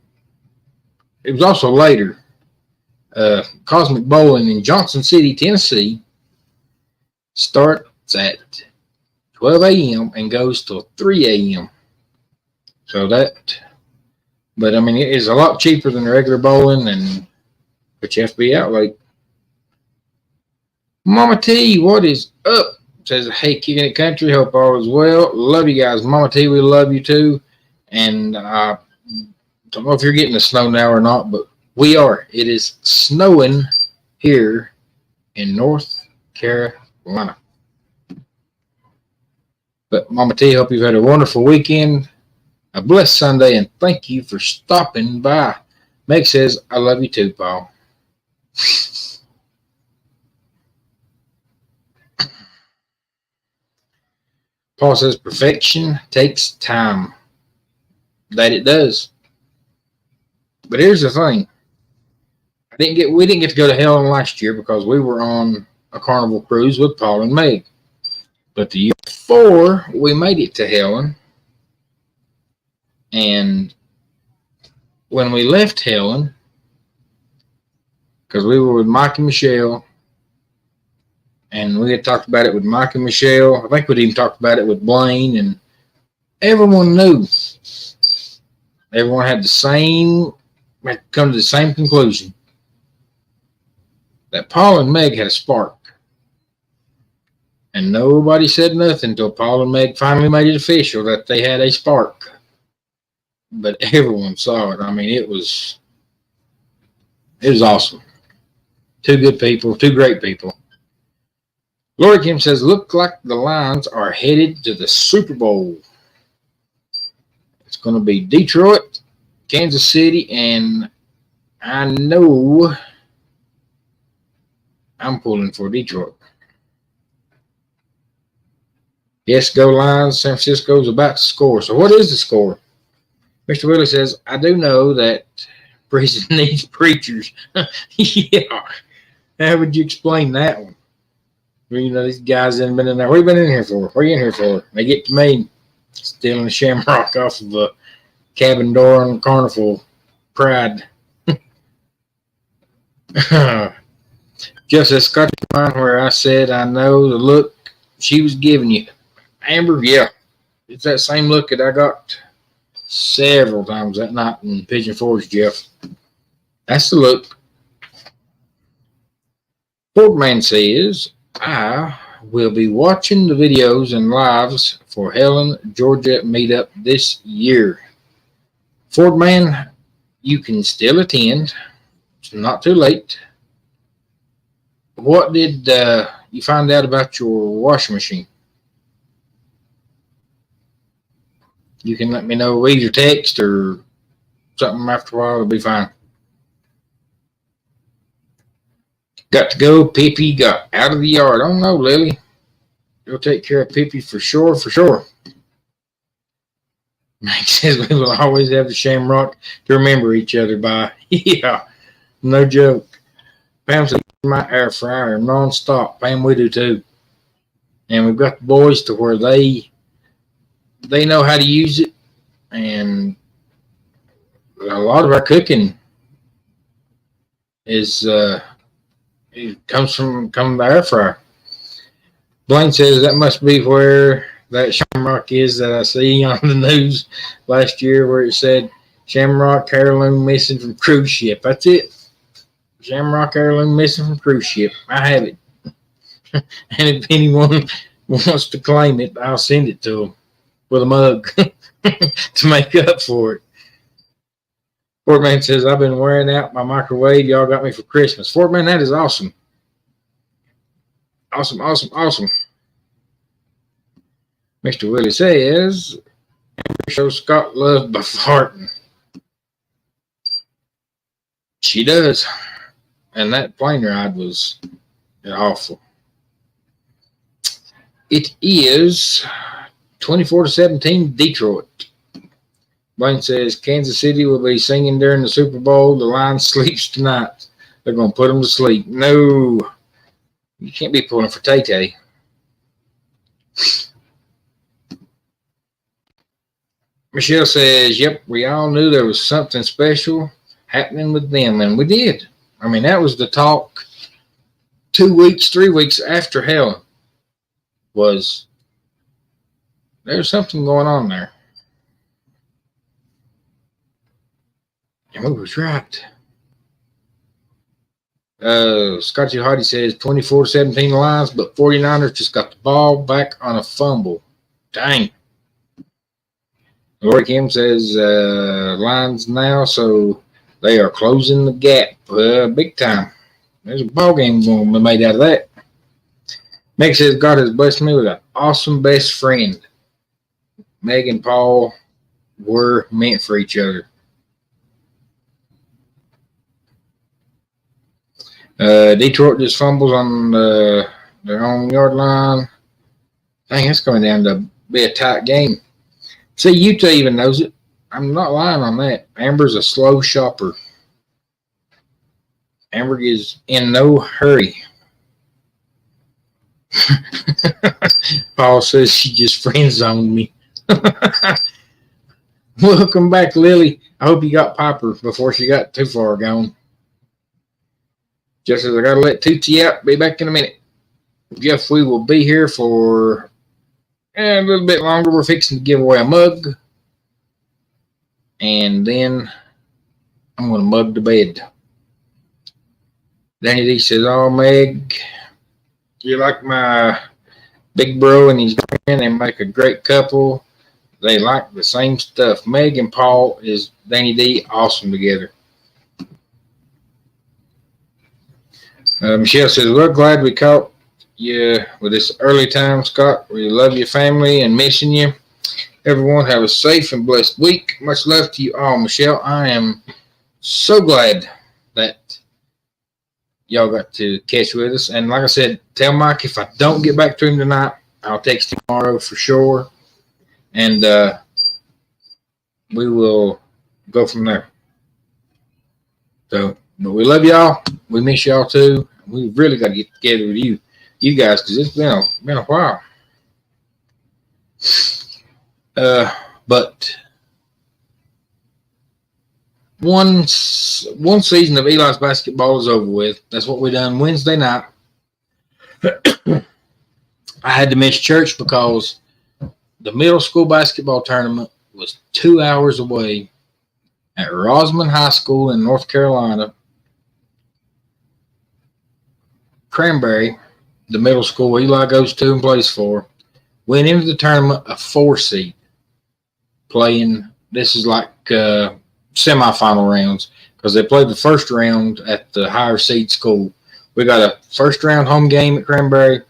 it was also later. Cosmic Bowling in Johnson City, Tennessee starts at 12 a.m. and goes till 3 a.m. So but I mean, it is a lot cheaper than regular bowling, but you have to be out late. Mama T, what is up? Says, hey, Kicking It Country, hope all is well. Love you guys. Mama T, we love you too. And I don't know if you're getting the snow now or not, but we are. It is snowing here in North Carolina. But Mama T, hope you've had a wonderful weekend, a blessed Sunday, and thank you for stopping by. Meg says, I love you too, Paul. Paul says, perfection takes time. That it does. But here's the thing. We didn't get to go to Helen last year because we were on a carnival cruise with Paul and Meg. But the year before, we made it to Helen. And when we left Helen, because we were with Mike and Michelle, and we had talked about it with Mike and Michelle. I think we'd even talked about it with Blaine, and everyone knew. Everyone had come to the same conclusion. That Paul and Meg had a spark. And nobody said nothing until Paul and Meg finally made it official that they had a spark. But everyone saw it. I mean, it was awesome. Two good people, two great people. Lori Kim says, look like the Lions are headed to the Super Bowl. It's going to be Detroit, Kansas City, and I know I'm pulling for Detroit. Yes, go Lions. San Francisco's about to score. So what is the score? Mr. Willie says, I do know that prison needs preachers. Yeah. How would you explain that one? You know, these guys haven't been in there. What have you been in here for? What are you in here for? They get to me stealing a shamrock off of a cabin door on Carnival Pride. Just as Scotty mine where I said I know the look she was giving you. Amber, yeah. It's that same look that I got several times that night in Pigeon Forge, Jeff. That's the look. Fordman says, I will be watching the videos and lives for Helen, Georgia meetup this year. Fordman, you can still attend. It's not too late. What did you find out about your washing machine? You can let me know either text or something after a while. It'll be fine. Got to go. Pippi got out of the yard. Oh no, Lily. You'll take care of Pippi for sure, for sure. Mike says we will always have the shamrock to remember each other by. Yeah, no joke. Pam said my air fryer non-stop. Pam, we do too. And we've got the boys to where they know how to use it, and a lot of our cooking is it comes from the air fryer. Blaine says that must be where that shamrock is that I see on the news last year where it said shamrock heirloom missing from cruise ship. That's it. Shamrock heirloom missing from cruise ship. I have it. And if anyone wants to claim it, I'll send it to them with a mug to make up for it. Fort Man says, I've been wearing out my microwave y'all got me for Christmas. Fort Man, that is awesome. Awesome, awesome, awesome. Mr. Willie says, show Scott love by farting. She does. And that plane ride was awful. It is 24-17 Detroit. Blaine says Kansas City will be singing during the Super Bowl. The line sleeps tonight. They're going to put them to sleep. No. You can't be pulling for Tay-Tay. Michelle says, yep, we all knew there was something special happening with them, and we did. I mean, that was the talk 2 weeks, 3 weeks after Helen was there's something going on there. And we was right. Scotty Hardy says 24-17 Lions, but 49ers just got the ball back on a fumble. Dang. Lori Kim says Lions now, so they are closing the gap big time. There's a ball game going to be made out of that. Meg says God has blessed me with an awesome best friend. Meg and Paul were meant for each other. Detroit just fumbles on their own yard line. Dang, it's coming down to be a tight game. See, Utah even knows it. I'm not lying on that. Amber's a slow shopper. Amber is in no hurry. Paul says she just friend zoned me. Welcome back, Lily. I hope you got Piper before she got too far gone. Just as I got to let Tootsie out, be back in a minute. Jeff, we will be here for a little bit longer. We're fixing to give away a mug. And then I'm going to mug the bed. Danny D says, oh, Meg, you're like my big bro and his friend. They make a great couple. They like the same stuff. Meg and Paul is Danny D awesome together. Michelle says, we're glad we caught you with this early time, Scott. We love your family and missing you. Everyone have a safe and blessed week. Much love to you all, Michelle. I am so glad that y'all got to catch with us. And like I said, tell Mike if I don't get back to him tonight, I'll text him tomorrow for sure. And we will go from there. So, but we love y'all. We miss y'all too. We really got to get together with you guys, because it's been a while. But one season of Eli's basketball is over with. That's what we done Wednesday night. I had to miss church because the middle school basketball tournament was 2 hours away at Rosman High School in North Carolina. Cranberry, the middle school Eli goes to and plays for, went into the tournament a 4 seed playing. This is like semifinal rounds because they played the first round at the higher seed school. We got a first round home game at Cranberry.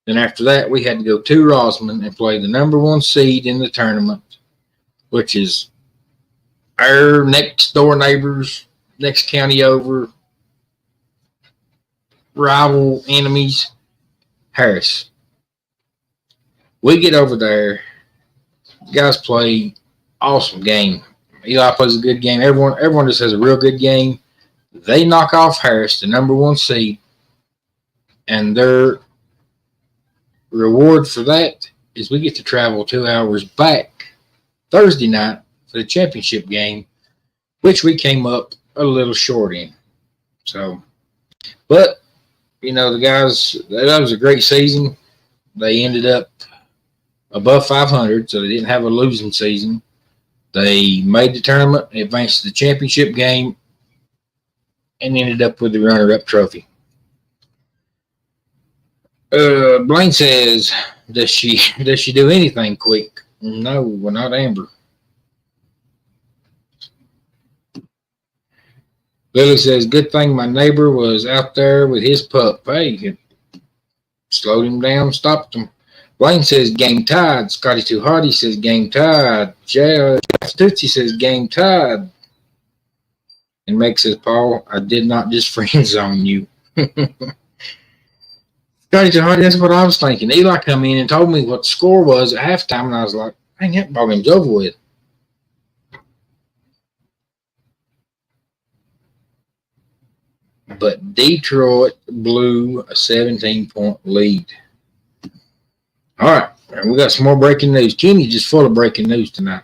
Then after that, we had to go to Rosman and play the number 1 seed in the tournament, which is our next door neighbors, next county over, rival enemies, Harris. We get over there. The guys play awesome game. Eli plays a good game. Everyone just has a real good game. They knock off Harris, the number 1 seed, and their reward for that is we get to travel 2 hours back Thursday night for the championship game, which we came up a little short in. So, but you know, the guys, that was a great season. They ended up above 500, so they didn't have a losing season. They made the tournament, advanced to the championship game, and ended up with the runner-up trophy. Blaine says, does she do anything quick? No, well, not Amber. Lily says, good thing my neighbor was out there with his pup. Hey, slowed him down, stopped him. Blaine says, game tied. Scotty Too Hardy says, game tied. Jeff Tootsie says, game tied. And Meg says, Paul, I did not just friend zone you. Scotty Too Hardy, that's what I was thinking. Eli come in and told me what the score was at halftime, and I was like, dang, that ball game's over with. But Detroit blew a 17-point lead. All right, we got some more breaking news. Kenny's just full of breaking news tonight.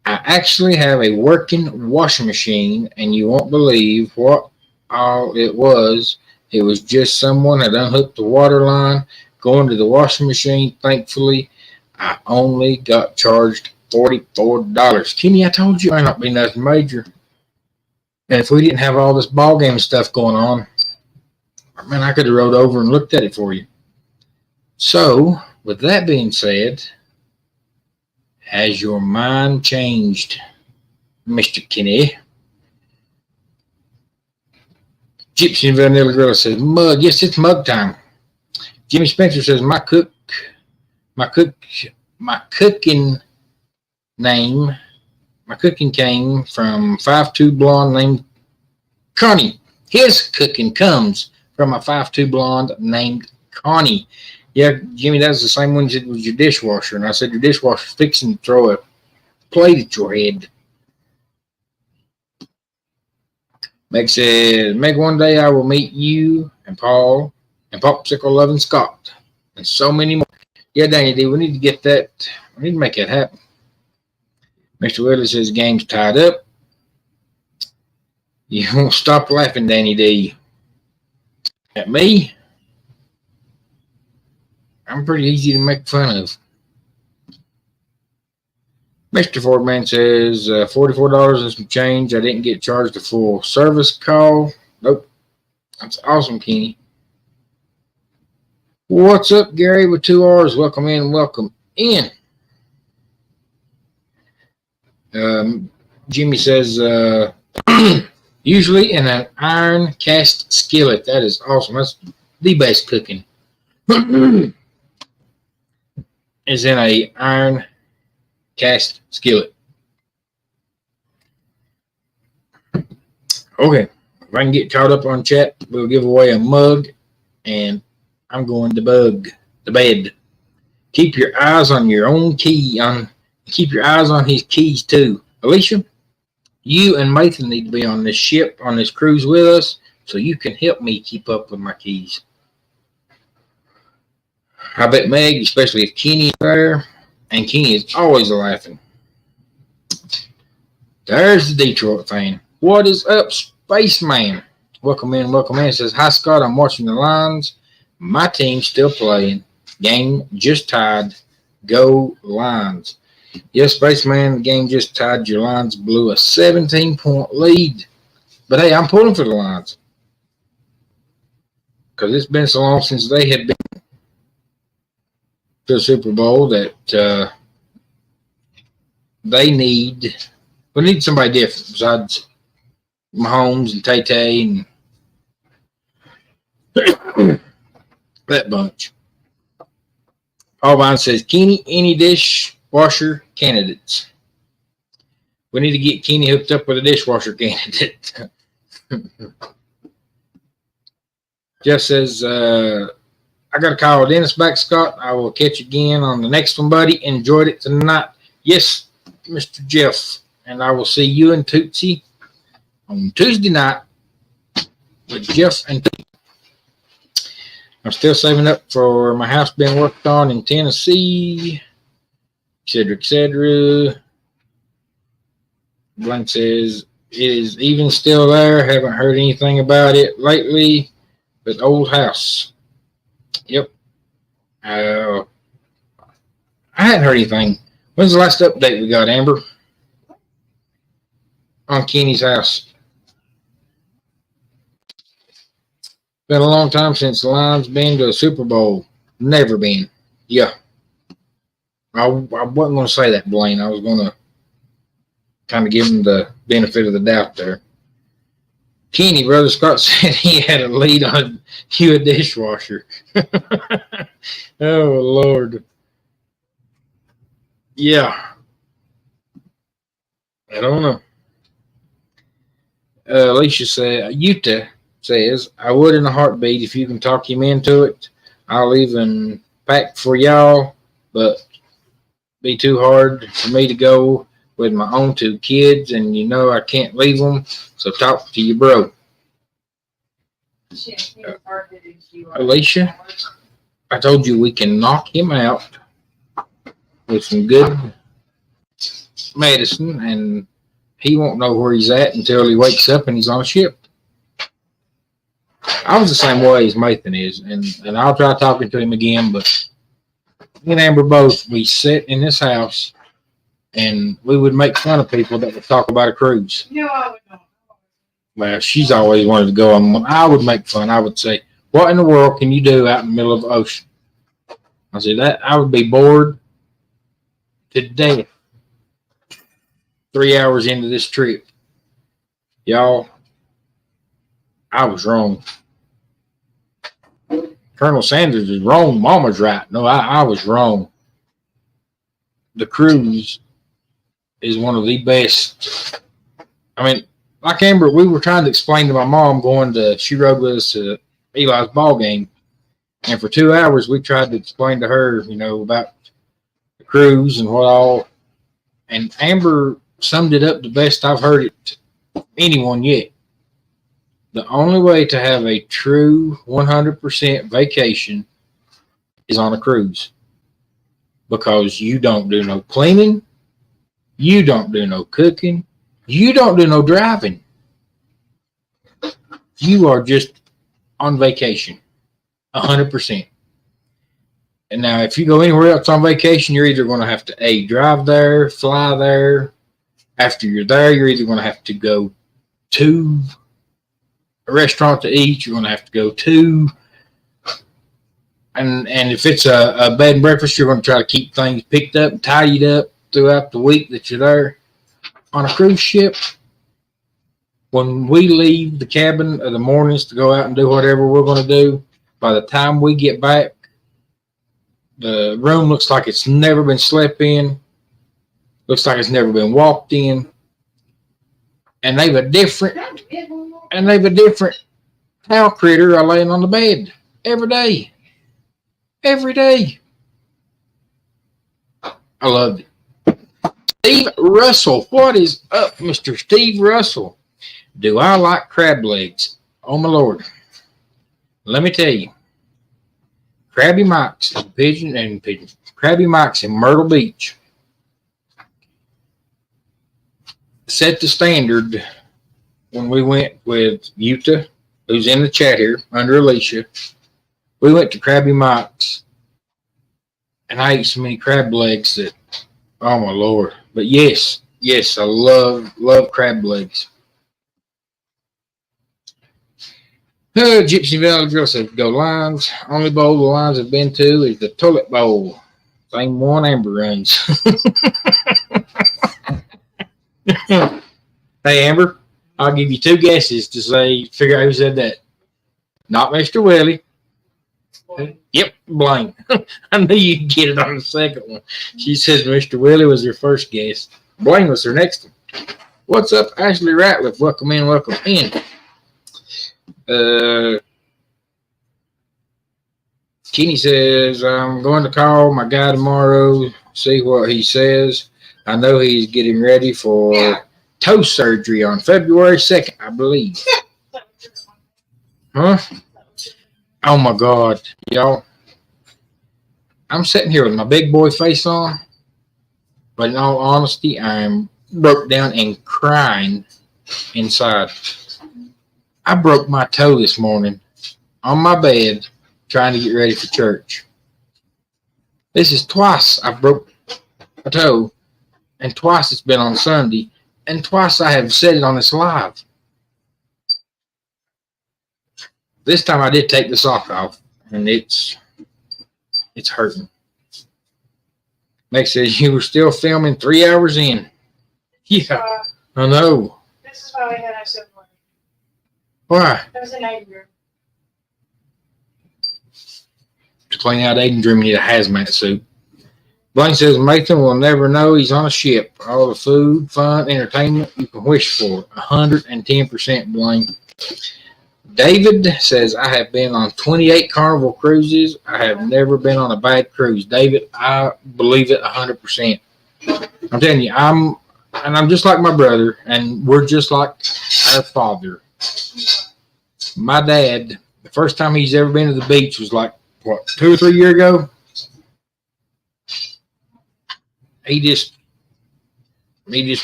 I actually have a working washing machine, and you won't believe what all it was. It was just someone had unhooked the water line, going to the washing machine. Thankfully, I only got charged $44. Kenny, I told you it might not be nothing major. And if we didn't have all this ball game stuff going on, man, I could have rode over and looked at it for you. So, with that being said, has your mind changed, Mr. Kenny? Gypsy and Vanilla Gorilla says, mug. Yes, it's mug time. Jimmy Spencer says, my cooking came from 5'2" blonde named Connie. His cooking comes from a 5'2" blonde named Connie. Yeah, Jimmy, that's the same one that was your dishwasher. And I said, your dishwasher's fixing to throw a plate at your head. Meg said, Meg, one day I will meet you and Paul and Popsicle Loving Scott and so many more. Yeah, Danny D, we need to get that. We need to make that happen. Mr. Willis says, game's tied up. You won't stop laughing, Danny D. At me? I'm pretty easy to make fun of. Mr. Fordman says, $44 and some change. I didn't get charged a full service call. Nope. That's awesome, Kenny. What's up, Gary, with 2 R's? Welcome in, welcome in. Jimmy says, usually in an iron cast skillet. That is awesome. That's the best cooking. Is in a iron cast skillet. Okay, if I can get caught up on chat, we'll give away a mug, and I'm going to bed. Keep your eyes on your own key. Keep your eyes on his keys too. Alicia, you and Nathan need to be on this ship, on this cruise with us, so you can help me keep up with my keys. I bet Meg, especially if Kenny is there, and Kenny is always laughing. There's the Detroit fan. What is up, Spaceman? Welcome in, welcome in. It says, hi, Scott. I'm watching the lines. My team's still playing. Game just tied. Go Lions. Yes, Spaceman, the game just tied. Your Lions blew a 17-point lead. But, hey, I'm pulling for the Lions. Because it's been so long since they have been to the Super Bowl that we need somebody different besides Mahomes and Tay and that bunch. Paul Vine says, Kenny, any dishwasher candidates? We need to get Kenny hooked up with a dishwasher candidate. Jeff says, I got to call Dennis back, Scott. I will catch you again on the next one, buddy. Enjoyed it tonight. Yes, Mr. Jeff. And I will see you and Tootsie on Tuesday night with Jeff and Tootsie. I'm still saving up for my house being worked on in Tennessee, etc., etc. Blank says, it is even still there. Haven't heard anything about it lately, but old house. Yep. I hadn't heard anything. When's the last update we got, Amber? On Kenny's house. Been a long time since the Lions been to a Super Bowl. Never been. Yeah. I wasn't going to say that, Blaine. I was going to kind of give him the benefit of the doubt there. Kenny, Brother Scott said he had a lead on you a dishwasher. Oh, Lord. Yeah. I don't know. Alicia said, Utah says, I would in a heartbeat if you can talk him into it. I'll even pack for y'all, but be too hard for me to go with my own 2 kids, and you know I can't leave them, so talk to your bro. Alicia, I told you we can knock him out with some good medicine, and he won't know where he's at until he wakes up and he's on a ship. I was the same way as Nathan is, and I'll try talking to him again, but me and Amber both, we sit in this house and we would make fun of people that would talk about a cruise. No, I would not. Well, she's always wanted to go on one. I would make fun. I would say, what in the world can you do out in the middle of the ocean? I said, that I would be bored to death 3 hours into this trip. Y'all, I was wrong. Colonel Sanders is wrong. Mama's right. No, I was wrong. The cruise is one of the best. I mean, like Amber, we were trying to explain to my mom she rode with us to Eli's ball game. And for 2 hours, we tried to explain to her, about the cruise and what all. And Amber summed it up the best I've heard it anyone yet. The only way to have a true 100% vacation is on a cruise, because you don't do no cleaning, you don't do no cooking, you don't do no driving. You are just on vacation, 100%. And now if you go anywhere else on vacation, you're either going to have to drive there, fly there. After you're there, you're either going to have to go to a restaurant to eat, you're going to have to go to, and if it's a bed and breakfast, you're going to try to keep things picked up and tidied up throughout the week that you're there. On a cruise ship, when we leave the cabin in the mornings to go out and do whatever we're going to do, by the time we get back, the room looks like it's never been slept in, looks like it's never been walked in, and they've a different towel critter laying on the bed every day. Every day. I loved it. Steve Russell. What is up, Mr. Steve Russell? Do I like crab legs? Oh, my Lord. Let me tell you. Krabby Mike's Krabby Mike's in Myrtle Beach set the standard when we went with Utah, who's in the chat here, under Alicia. We went to Krabby Mike's, and I ate so many crab legs that, oh my Lord. But yes, I love crab legs. Gypsy Valley Drill says, go Lions. Only bowl the Lions have been to is the Toilet Bowl. Same one Amber runs. Hey, Amber, I'll give you 2 guesses to figure out who said that. Not Mr. Willie. Yep, Blaine. I knew you'd get it on the second one. She says Mr. Willie was her first guess. Blaine was her next one. What's up, Ashley Ratliff? Welcome in, welcome in. Kenny says, I'm going to call my guy tomorrow, see what he says. I know he's getting ready for toe surgery on February 2nd, I believe. Huh? Oh my God, y'all. I'm sitting here with my big boy face on, but in all honesty, I'm broke down and crying inside. I broke my toe this morning on my bed trying to get ready for church. This is twice I broke a toe, and twice it's been on Sunday, and twice I have said it on this live. This time I did take the sock off, and it's hurting. Nick says you were still filming 3 hours in. Yeah, I know. This is why we had our sibling. Why? That was an neighbor. To clean out Aiden's room, you need a hazmat suit. Blaine says Nathan will never know he's on a ship. All the food, fun, entertainment you can wish for. 110%, Blaine. David says, I have been on 28 Carnival cruises. I have never been on a bad cruise. David, I believe it 100%. I'm telling you, I'm just like my brother, and we're just like our father. My dad, the first time he's ever been to the beach was like, what, 2 or 3 years ago? He just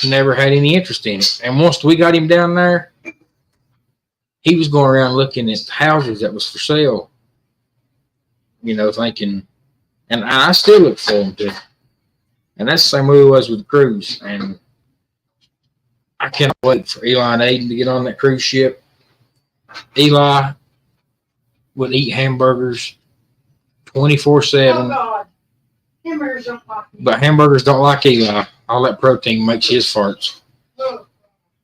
never had any interest in it. And once we got him down there, he was going around looking at houses that was for sale. You know, thinking, and I still look for them too. And that's the same way it was with the cruise. And I cannot wait for Eli and Aiden to get on that cruise ship. Eli would eat hamburgers 24/7. Oh, God. Hamburgers don't like me. But hamburgers don't like Eli. All that protein makes his farts. Ugh.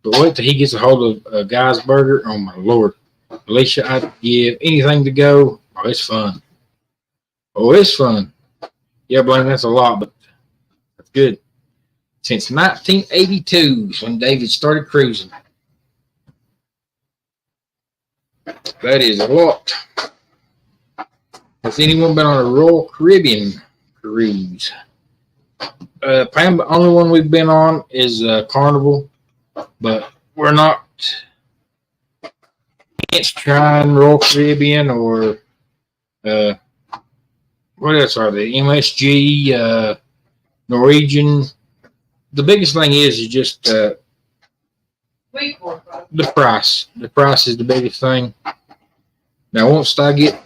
But wait till he gets a hold of a guy's burger. Oh, my Lord. Alicia, I'd give anything to go. Oh, it's fun. Oh, it's fun. Yeah, Blaine, that's a lot, but that's good. Since 1982 is when David started cruising. That is a lot. Has anyone been on a Royal Caribbean cruise? Pam, the only one we've been on is Carnival, but we're not against trying Royal Caribbean or what else are they? MSG, Norwegian. The biggest thing is just the price. The price is the biggest thing. Now, once I get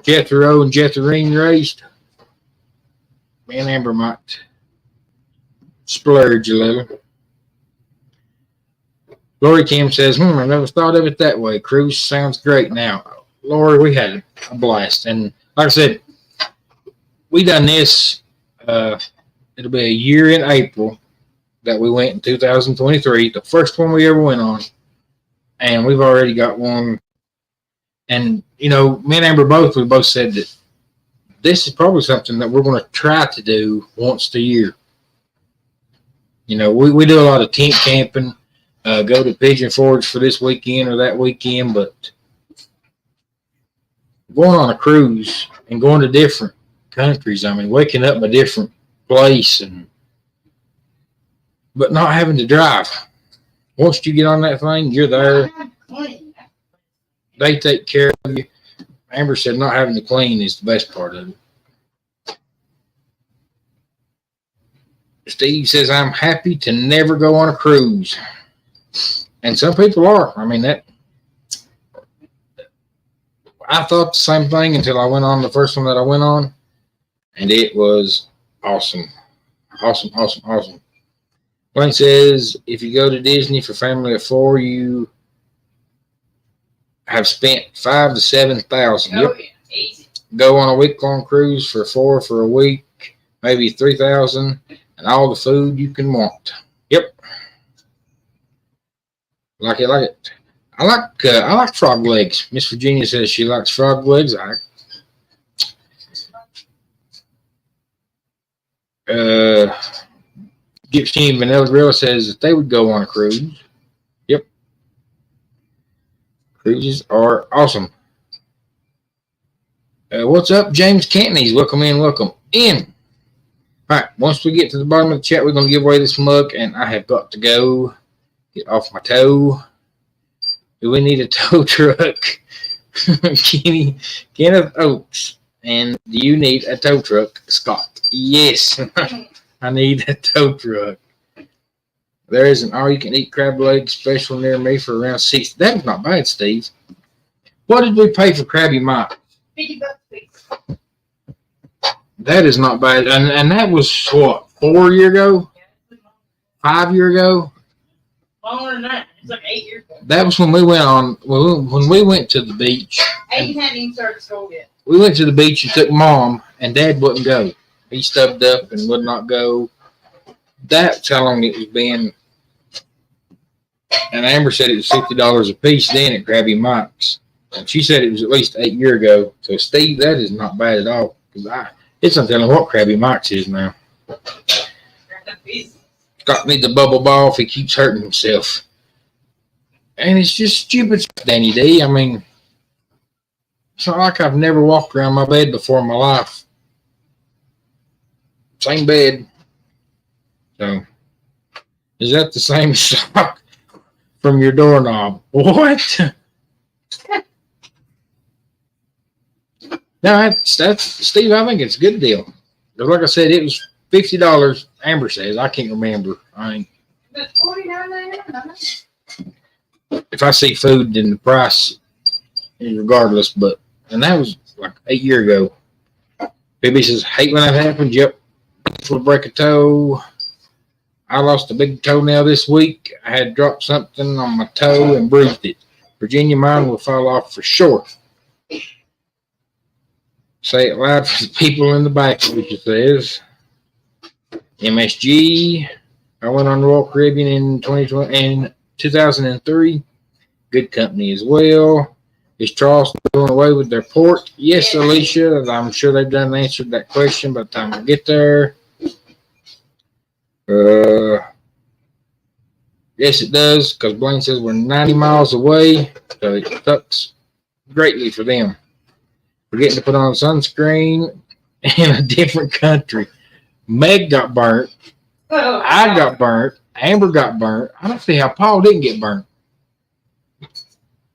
Jethro and Jetherine raised, me and Amber might splurge a little. Lori Kim says, I never thought of it that way. Cruise sounds great now. Lori, we had a blast. And like I said, we done this, it'll be a year in April that we went in 2023, the first one we ever went on. And we've already got one. And, you know, me and Amber we both said that this is probably something that we're going to try to do once a year. You know, we do a lot of tent camping, go to Pigeon Forge for this weekend or that weekend, but going on a cruise and going to different countries, I mean, waking up in a different place, but not having to drive. Once you get on that thing, you're there. They take care of you. Amber said not having to clean is the best part of it. Steve says, I'm happy to never go on a cruise. And some people are. I mean, I thought the same thing until I went on the first one that I went on. And it was awesome. Awesome, awesome, awesome. Blaine says, if you go to Disney for family of 4, you have spent $5,000 to $7,000. Oh, yep. Yeah, easy. Go on a week-long cruise for 4 for a week, maybe $3,000, and all the food you can want. Yep. Like it, like it. I like frog legs. Miss Virginia says she likes frog legs. Gypsy Vanilla Grill says that they would go on a cruise. Yep. Cruises are awesome. What's up, James Cantney's? Welcome in, welcome in. All right, once we get to the bottom of the chat, we're going to give away this mug, and I have got to go get off my toe. Do we need a tow truck? Kenneth Oaks. And do you need a tow truck, Scott? Yes, I need a tow truck. There is an all-you-can-eat crab leg special near me for around $60. That is not bad, Steve. What did we pay for Krabby Mike? $50 piece. That is not bad. And that was, what, 4 years ago? 5 years ago? Longer than that. It's like 8 years ago. That was when we went on when we went to the beach. Aiden hadn't even started school yet. We went to the beach and took Mom, and Dad wouldn't go. He stubbed up and would not go. That's how long it was been. And Amber said it was $50 a piece then at Krabby Mike's. And she said it was at least 8 years ago. So, Steve, that is not bad at all. Because it's not telling what Krabby Mike's is now. Scott needs a bubble ball if he keeps hurting himself. And it's just stupid stuff, Danny D. I mean, it's not like I've never walked around my bed before in my life. Same bed. So, is that the same sock from your doorknob? What? No, that's Steve. I think it's a good deal. Because like I said, it was $50. Amber says I can't remember. I mean, if I see food, then the price is regardless. But and that was like 8 years ago. Baby says, hate when that happens. Yep, for break a toe. I lost a big toenail this week. I had dropped something on my toe and bruised it. Virginia, mine will fall off for sure. Say it loud for the people in the back, which it says. MSG. I went on Royal Caribbean in 2003. Good company as well. Is Charles doing away with their port? Yes, Alicia. I'm sure they've done answered that question by the time I get there. Yes, it does, because Blaine says we're 90 miles away, so it sucks greatly for them. We're getting to put on sunscreen in a different country. Meg got burnt. I got burnt. Amber got burnt. I don't see how Paul didn't get burnt.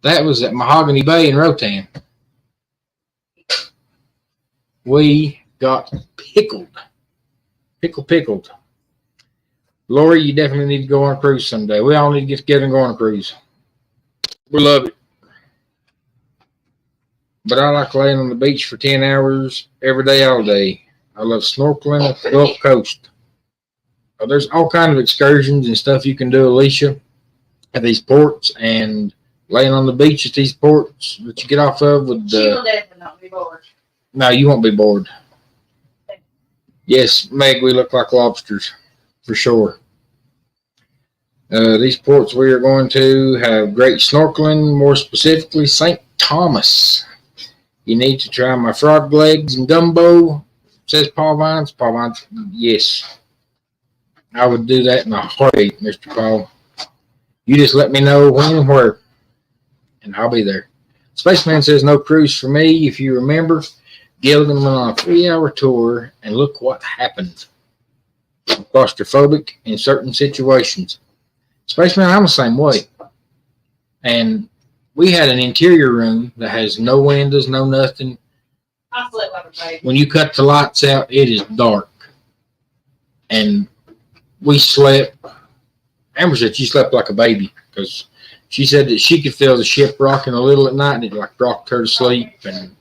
That was at Mahogany Bay in Rotan. We got pickled. Pickled. Lori, you definitely need to go on a cruise someday. We all need to get together and go on a cruise. We love it. But I like laying on the beach for 10 hours every day, all day. I love snorkeling at the Gulf Coast. There's all kinds of excursions and stuff you can do, Alicia, at these ports, and laying on the beach at these ports that you get off of with the... She will definitely not be bored. No, you won't be bored. Yes, Meg, we look like lobsters, for sure. These ports we are going to have great snorkeling, more specifically St. Thomas. You need to try my frog legs and gumbo, says Paul Vines. Paul Vines, yes. I would do that in a heartbeat, Mr. Paul. You just let me know when and where, and I'll be there. Spaceman says no cruise for me. If you remember, Gilligan went on a 3-hour tour, and look what happened. I'm claustrophobic in certain situations. Spaceman, I'm the same way. And we had an interior room that has no windows, no nothing. I slept like a baby. When you cut the lights out, it is dark. And we slept. Amber said she slept like a baby because she said that she could feel the ship rocking a little at night and it like rocked her to sleep. And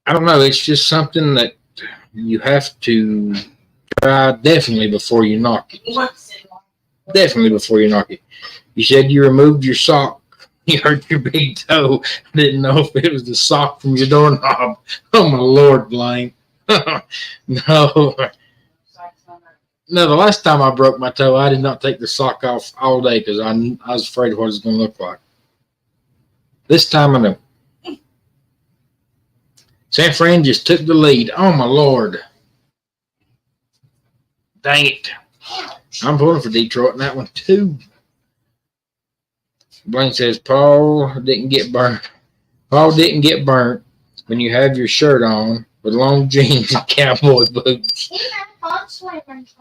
I don't know, it's just something that you have to try definitely before you knock it. Definitely before you knock it. You said you removed your sock. You hurt your big toe. I didn't know if it was the sock from your doorknob. Oh, my Lord, Blaine. No. No, the last time I broke my toe, I did not take the sock off all day because I was afraid of what it was going to look like. This time I know. San Fran just took the lead. Oh, my Lord. Dang it. I'm pulling for Detroit in that one, too. Blaine says, Paul didn't get burnt. Paul didn't get burnt when you have your shirt on with long jeans and cowboy boots.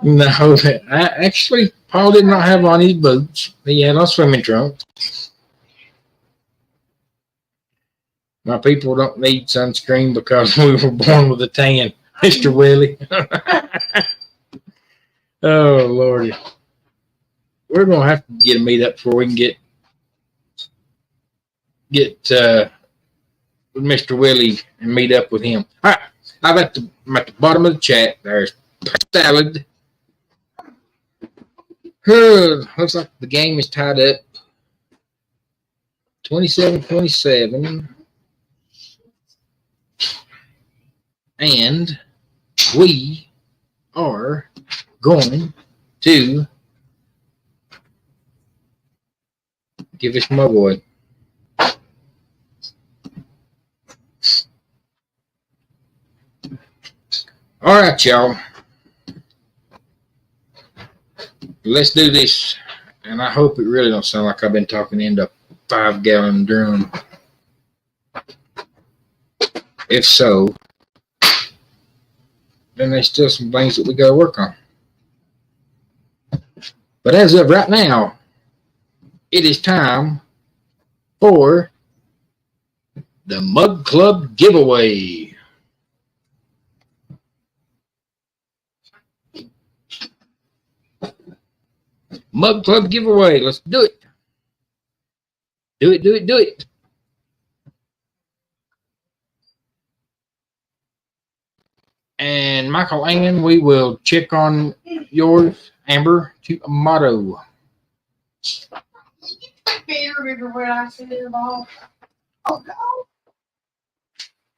No, actually, Paul did not have on his boots. He had on swimming trunks. My people don't need sunscreen because we were born with a tan, Mr. Willie. Oh, Lordy. We're going to have to get a meet up before we can get with Mr. Willie and meet up with him. All right. I'm at the bottom of the chat. There's salad. Looks like the game is tied up 27-27. And we are going to give this my boy. All right, y'all. Let's do this. And I hope it really don't sound like I've been talking into a 5-gallon drum. If so, then there's still some things that we got to work on. But as of right now, it is time for the Mug Club giveaway. Mug Club giveaway. Let's do it. Do it, do it, do it. And Michael Ann, we will check on yours, Amber, to a motto. Can't remember what I said about. Oh no.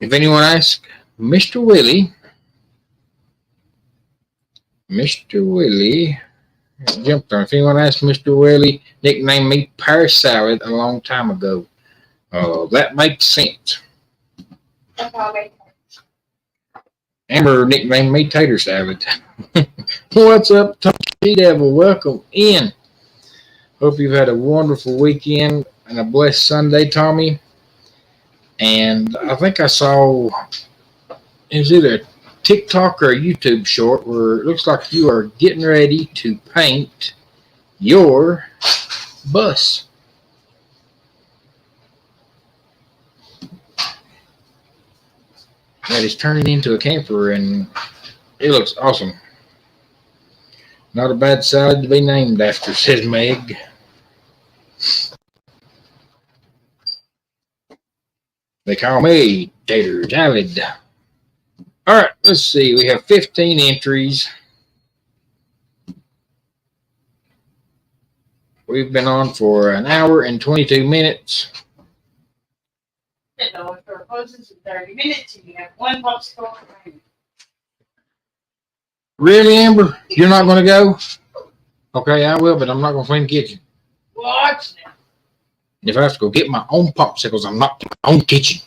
If anyone asks, Mr. Willie jumped on. If anyone asks Mr. Willie, nicknamed me Pear Salad a long time ago. That makes sense. That's how I make it. Amber nicknamed me Tater Salad. What's up, Tommy Devil? Welcome in. Hope you've had a wonderful weekend and a blessed Sunday, Tommy. And I think I saw, it was either a TikTok or a YouTube short where it looks like you are getting ready to paint your bus. That is turning into a camper, and it looks awesome. Not a bad salad to be named after, says Meg. They call me Tater Salad. All right, let's see. We have 15 entries. We've been on for an hour and 22 minutes. $10 for a closes in 30 minutes, and you have one popsicle. Really, Amber? You're not going to go? Okay, I will, but I'm not going to clean the kitchen. Watch now. If I have to go get my own popsicles, I'm not in my own kitchen.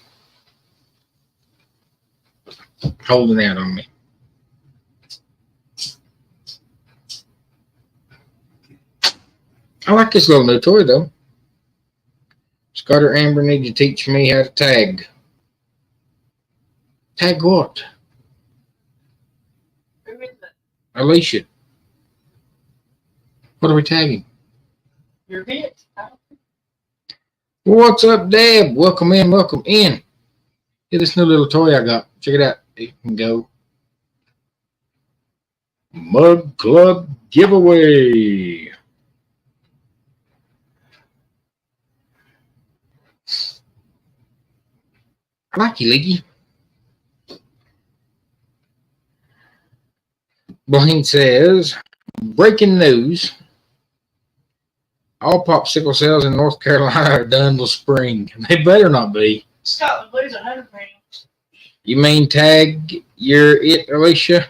Holding out on me. I like this little new toy, though. Scott or Amber need to teach me how to tag. Tag what? Who is it? Alicia. What are we tagging? Your bit. What's up, Deb? Welcome in, welcome in. Here's this new little toy I got. Check it out. You can go. Mug Club giveaway. I like you, Leggy. Blaine says, breaking news. All popsicle sales in North Carolina are done till spring. They better not be. Scott would lose 100 pounds. You mean tag you're it, Alicia?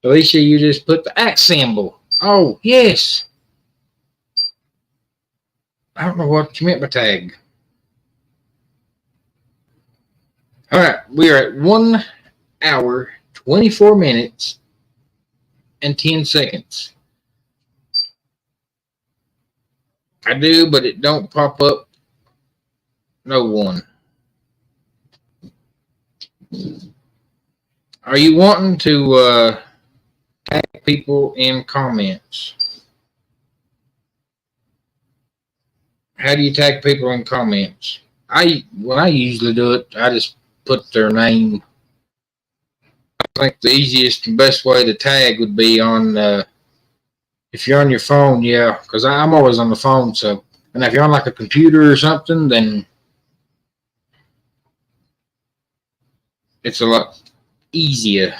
Alicia, you just put the @ symbol. Oh, yes. I don't know what you meant by tag. All right, we are at 1 hour, 24 minutes, and 10 seconds. I do, but it don't pop up. No one. Are you wanting to tag people in comments? How do you tag people in comments? When I usually do it, I just put their name. I think the easiest and best way to tag would be on, if you're on your phone, yeah, because I'm always on the phone. So, and if you're on like a computer or something, then it's a lot easier.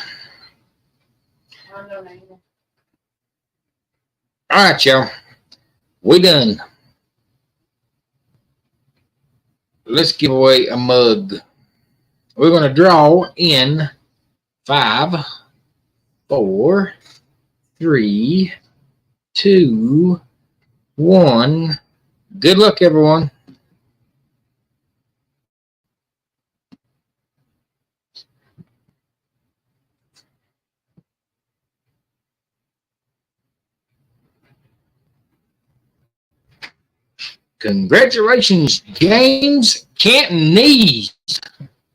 All right, y'all. We done. Let's give away a mug. We're going to draw in 5, 4, 3, 2, 1. Good luck, everyone. Congratulations, James Cantonese.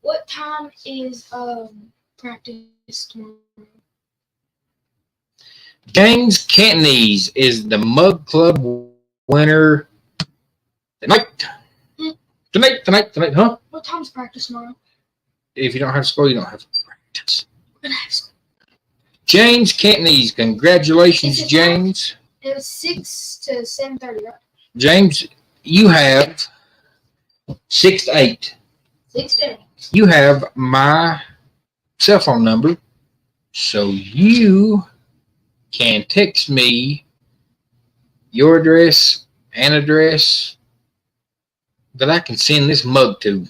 What time is practice tomorrow? James Cantonese is the Mug Club winner tonight. Tonight, huh? What time's practice tomorrow? If you don't have school, you don't have practice. We're gonna have school. James Cantonese, congratulations, James. It was 6 to 7:30, right? James, you have 6 to 8. 6 to 8. You have my cell phone number, so you can text me your address and address that I can send this mug to.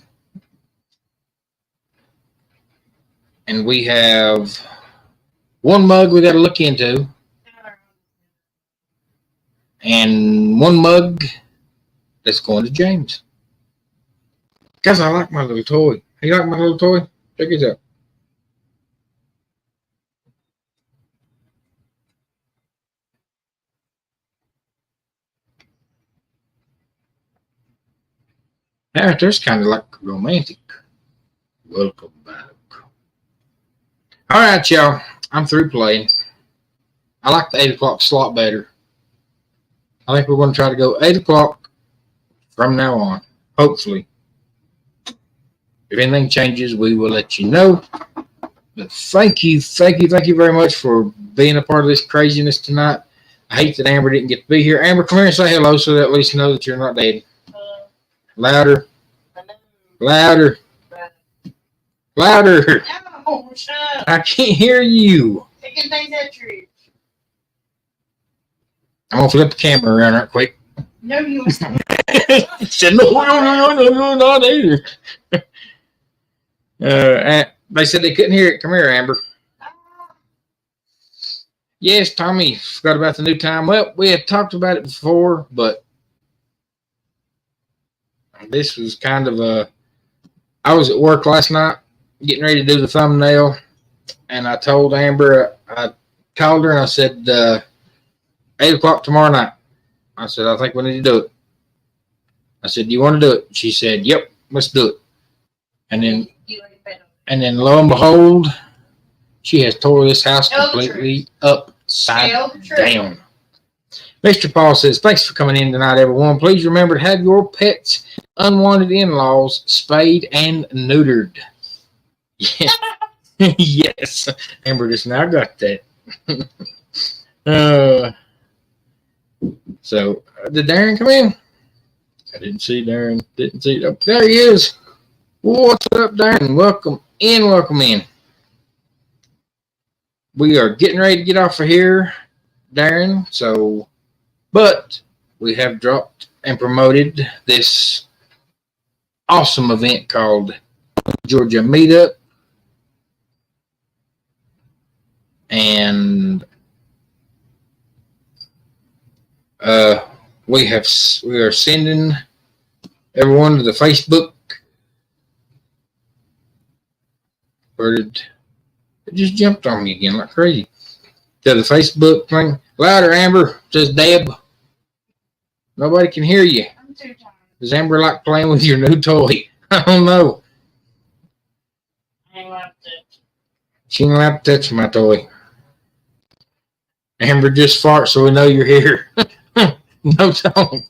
And we have one mug we got to look into, and one mug that's going to James. Guys, I like my little toy. You like my little toy? Check it out. That there's kind of like romantic. Welcome back. All right, y'all. I'm through playing. I like the 8 o'clock slot better. I think we're going to try to go 8 o'clock from now on. Hopefully. If anything changes, we will let you know. But thank you very much for being a part of this craziness tonight. I hate that Amber didn't get to be here. Amber, come here and say hello so that at least know that you're not dead. Louder. Louder. Louder. No, shut up. I can't hear you. Taking things at tree. I'm going to flip the camera around right quick. No, you was not. He said, no, not either. They said they couldn't hear it. Come here, Amber. Yes, Tommy forgot about the new time. Well, we had talked about it before, but this was kind of a... I was at work last night getting ready to do the thumbnail, and I told Amber, I called her and I said, 8 o'clock tomorrow night. I said, I think we need to do it. I said, do you want to do it? She said, yep, let's do it. And then lo and behold, she has tore this house completely upside down. Mr. Paul says, thanks for coming in tonight, everyone. Please remember to have your pets' unwanted in-laws spayed and neutered. Yeah. Yes. Amber just now got that. So, did Darren come in? I didn't see Darren. Oh, there he is. What's up, Darren? Welcome in. We are getting ready to get off of here, Darren. So, but we have dropped and promoted this awesome event called Georgia Meetup. And we are sending everyone to the Facebook. It just jumped on me again like crazy. To the Facebook thing. Louder, Amber, says Deb. Nobody can hear you. I'm too tired. Does Amber like playing with your new toy? I don't know. I ain't allowed to. She ain't allowed to touch my toy. Amber just farts so we know you're here. No, don't.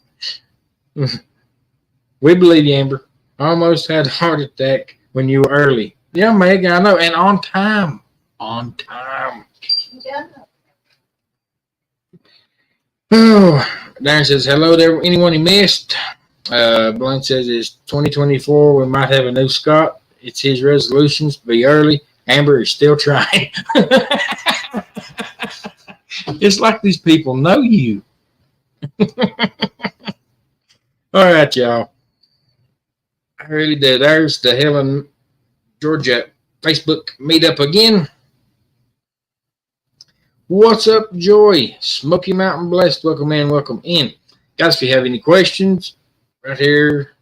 We believe you, Amber. Almost had a heart attack when you were early. Yeah, Meg, I know. And on time. On time. Yeah. Oh, Darren says, hello there. Anyone he missed? Blaine says it's 2024. We might have a new Scott. It's his resolutions to be early. Amber is still trying. It's like these people know you. All right, y'all. I really did. There's the Helen, Georgia Facebook meetup again. What's up, Joy? Smoky Mountain Blessed. Welcome in, welcome in. Guys, if you have any questions, right here,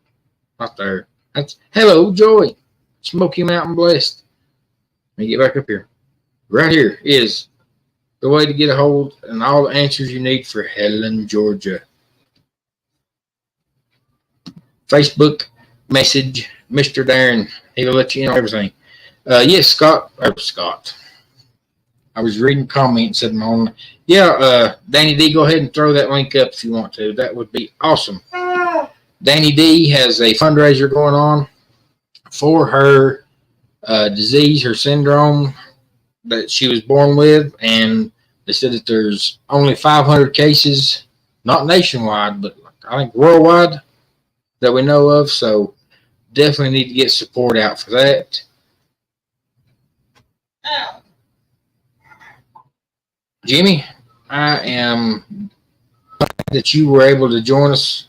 not there. That's hello, Joy. Smoky Mountain Blessed. Let me get back up here. Right here is the way to get a hold and all the answers you need for Helen, Georgia. Facebook message, Mr. Darren. He'll let you know everything. Yes, Scott. I was reading comments and on. Yeah, Danny D, go ahead and throw that link up if you want to. That would be awesome. Danny D has a fundraiser going on for her disease, her syndrome that she was born with, and they said that there's only 500 cases, not nationwide, but I think worldwide that we know of. So definitely need to get support out for that. Jimmy, I am glad that you were able to join us,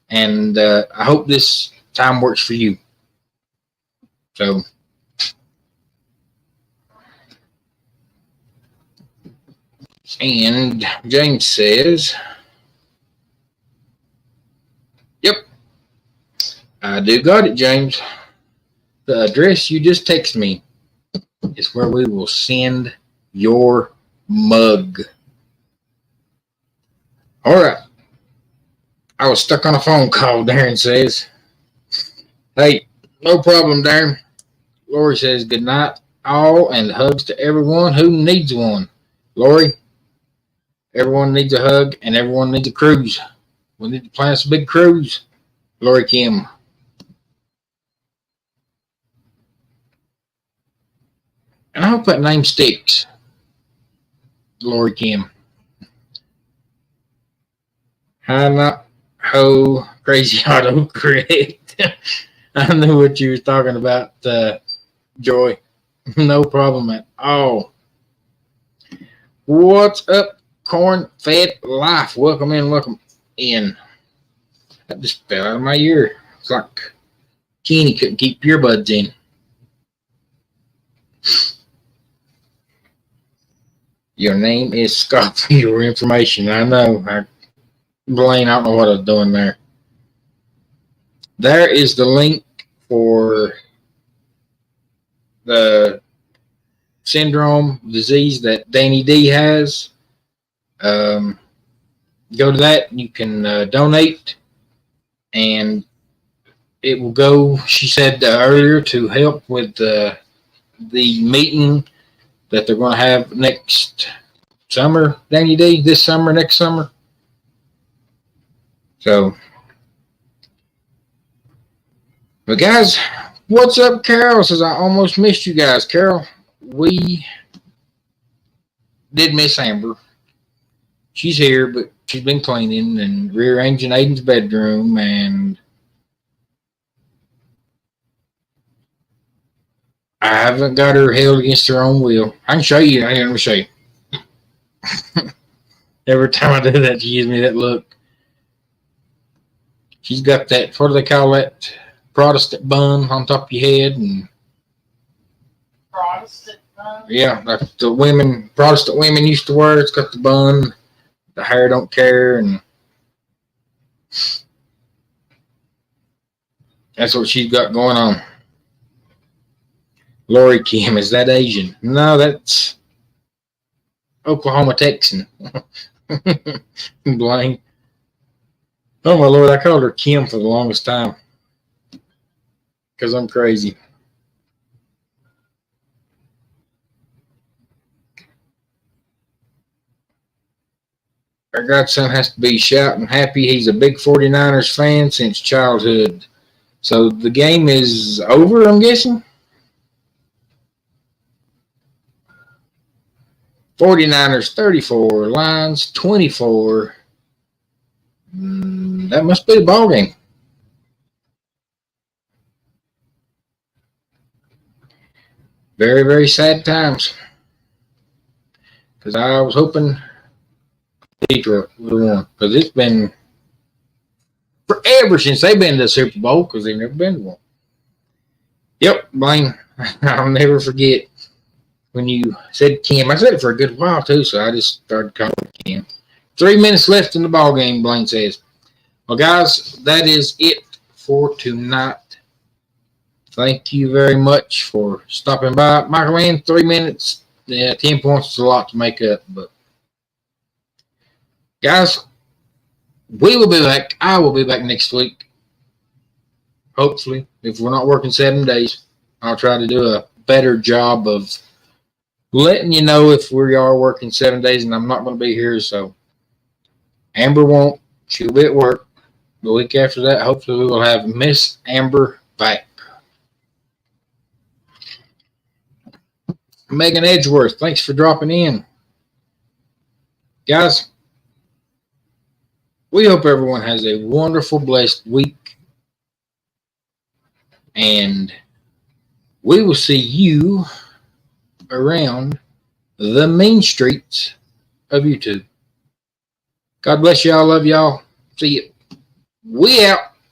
and I hope this time works for you. So, and James says, yep, I do got it, James. The address you just texted me is where we will send your mug. All right. I was stuck on a phone call, Darren says. Hey, no problem, Darren. Lori says good night all and hugs to everyone who needs one. Lori, everyone needs a hug and everyone needs a cruise. We need to plan us a big cruise. Lori Kim. And I hope that name sticks. Lori Kim. Hannah Ho Crazy Auto, correct. I knew what you were talking about, Joy. No problem at all. What's up, Corn Fed Life? Welcome in, welcome in. That just fell out of my ear. It's like Kenny couldn't keep earbuds in. Your name is Scott for your information. I know. Blaine, I don't know what I was doing there. There is the link for the syndrome disease that Danny D has. Go to that. You can donate, and it will go, she said earlier, to help with the meeting that they're going to have next summer, Danny D, this summer, next summer. So, but guys, what's up, Carol? Says I almost missed you guys. Carol, we did miss Amber. She's here, but she's been cleaning and rearranging Aiden's bedroom, and I haven't got her held against her own will. I can show you. Let me show you. Every time I do that, she gives me that look. She's got that, what do they call that? Protestant bun on top of your head. And Protestant bun? Yeah, like the Protestant women used to wear. It's got the bun. The hair don't care. And that's what she's got going on. Lori Kim, is that Asian? No, that's Oklahoma Texan. Blaine. Oh my Lord, I called her Kim for the longest time. Because I'm crazy. Our godson has to be shouting happy. He's a big 49ers fan since childhood. So the game is over, I'm guessing? 49ers 34, Lions 24. That must be the ball game. Very, very sad times. Because I was hoping people would have won. Because it's been forever since they've been to the Super Bowl because they've never been to one. Yep, Blaine, I'll never forget when you said Kim. I said it for a good while too, so I just started calling Kim. 3 minutes left in the ball game, Blaine says. Well, guys, that is it for tonight. Thank you very much for stopping by. Michael Mann, 3 minutes. Yeah, 10 points is a lot to make up. But, guys, we will be back. I will be back next week. Hopefully, if we're not working 7 days, I'll try to do a better job of letting you know if we are working 7 days and I'm not going to be here. So, Amber won't. She'll be at work. The week after that, hopefully, we will have Miss Amber back. Megan Edgeworth, thanks for dropping in. Guys, we hope everyone has a wonderful, blessed week. And we will see you around the mean streets of YouTube. God bless y'all. Love y'all. See you. We out.